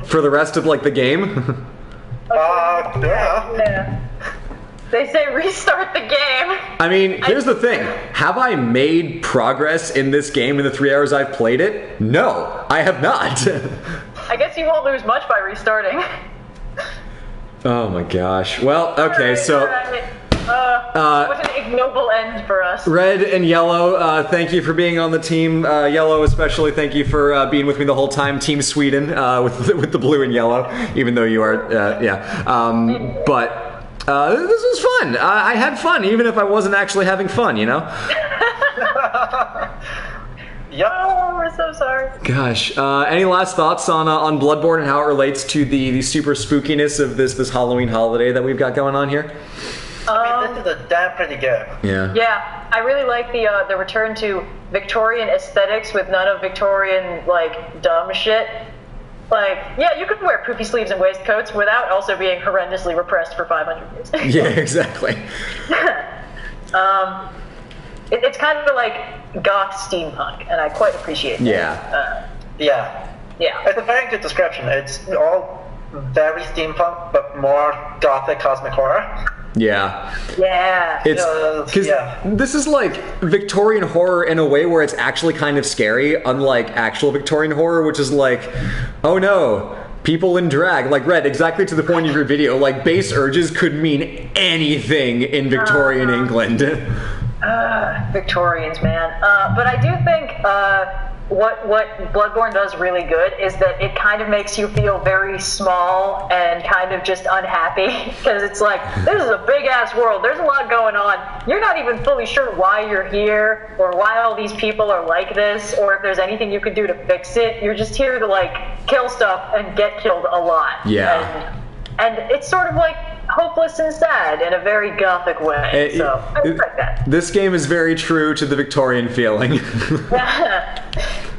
For the rest of, like, the game? Yeah. Yeah. They say restart the game. I mean, here's the thing. Have I made progress in this game in the 3 hours I've played it? No, I have not. I guess you won't lose much by restarting. Oh my gosh. Well, okay, so... what an ignoble end for us. Red and Yellow, thank you for being on the team. Yellow especially, thank you for being with me the whole time. Team Sweden, with the blue and yellow, even though you are, this was fun. I had fun, even if I wasn't actually having fun, you know? Oh, we're so sorry. Gosh, any last thoughts on Bloodborne and how it relates to the super spookiness of this Halloween holiday that we've got going on here? I mean, this is a damn pretty good. Yeah, I really like the return to Victorian aesthetics with none of Victorian, like, dumb shit. Like, yeah, you could wear poofy sleeves and waistcoats without also being horrendously repressed for 500 years. Yeah, exactly. It's kind of like goth steampunk, and I quite appreciate that. Yeah. Yeah. It's a very good description. It's all very steampunk, but more gothic cosmic horror. Yeah. Yeah. It's because this is like Victorian horror in a way where it's actually kind of scary, unlike actual Victorian horror, which is like, oh no, people in drag. Like, Red, exactly to the point of your video, like base urges could mean anything in Victorian England. Victorians, man. But I do think what Bloodborne does really good is that it kind of makes you feel very small and kind of just unhappy, because it's like, this is a big ass world, there's a lot going on, you're not even fully sure why you're here or why all these people are like this or if there's anything you could do to fix it. You're just here to like kill stuff and get killed a lot. And it's sort of like hopeless and sad in a very gothic way. So I respect that. This game is very true to the Victorian feeling.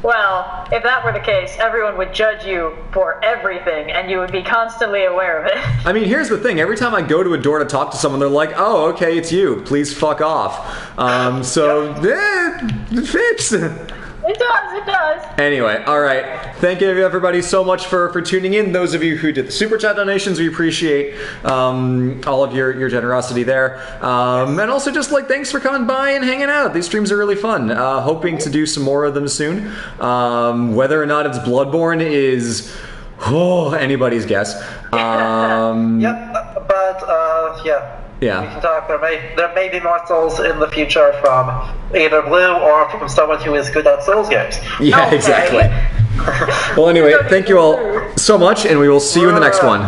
Well, if that were the case, everyone would judge you for everything, and you would be constantly aware of it. I mean, here's the thing. Every time I go to a door to talk to someone, they're like, oh, okay, it's you. Please fuck off. It fits. It does. Anyway, all right. Thank you, everybody, so much for tuning in. Those of you who did the Super Chat donations, we appreciate all of your generosity there. And also just, like, thanks for coming by and hanging out. These streams are really fun. Hoping to do some more of them soon. Whether or not it's Bloodborne is anybody's guess. Yeah. We can talk. There may be more souls in the future from either Blue or from someone who is good at Souls games. Yeah, exactly. Well, anyway, thank you all so much, and we will see you in the next one.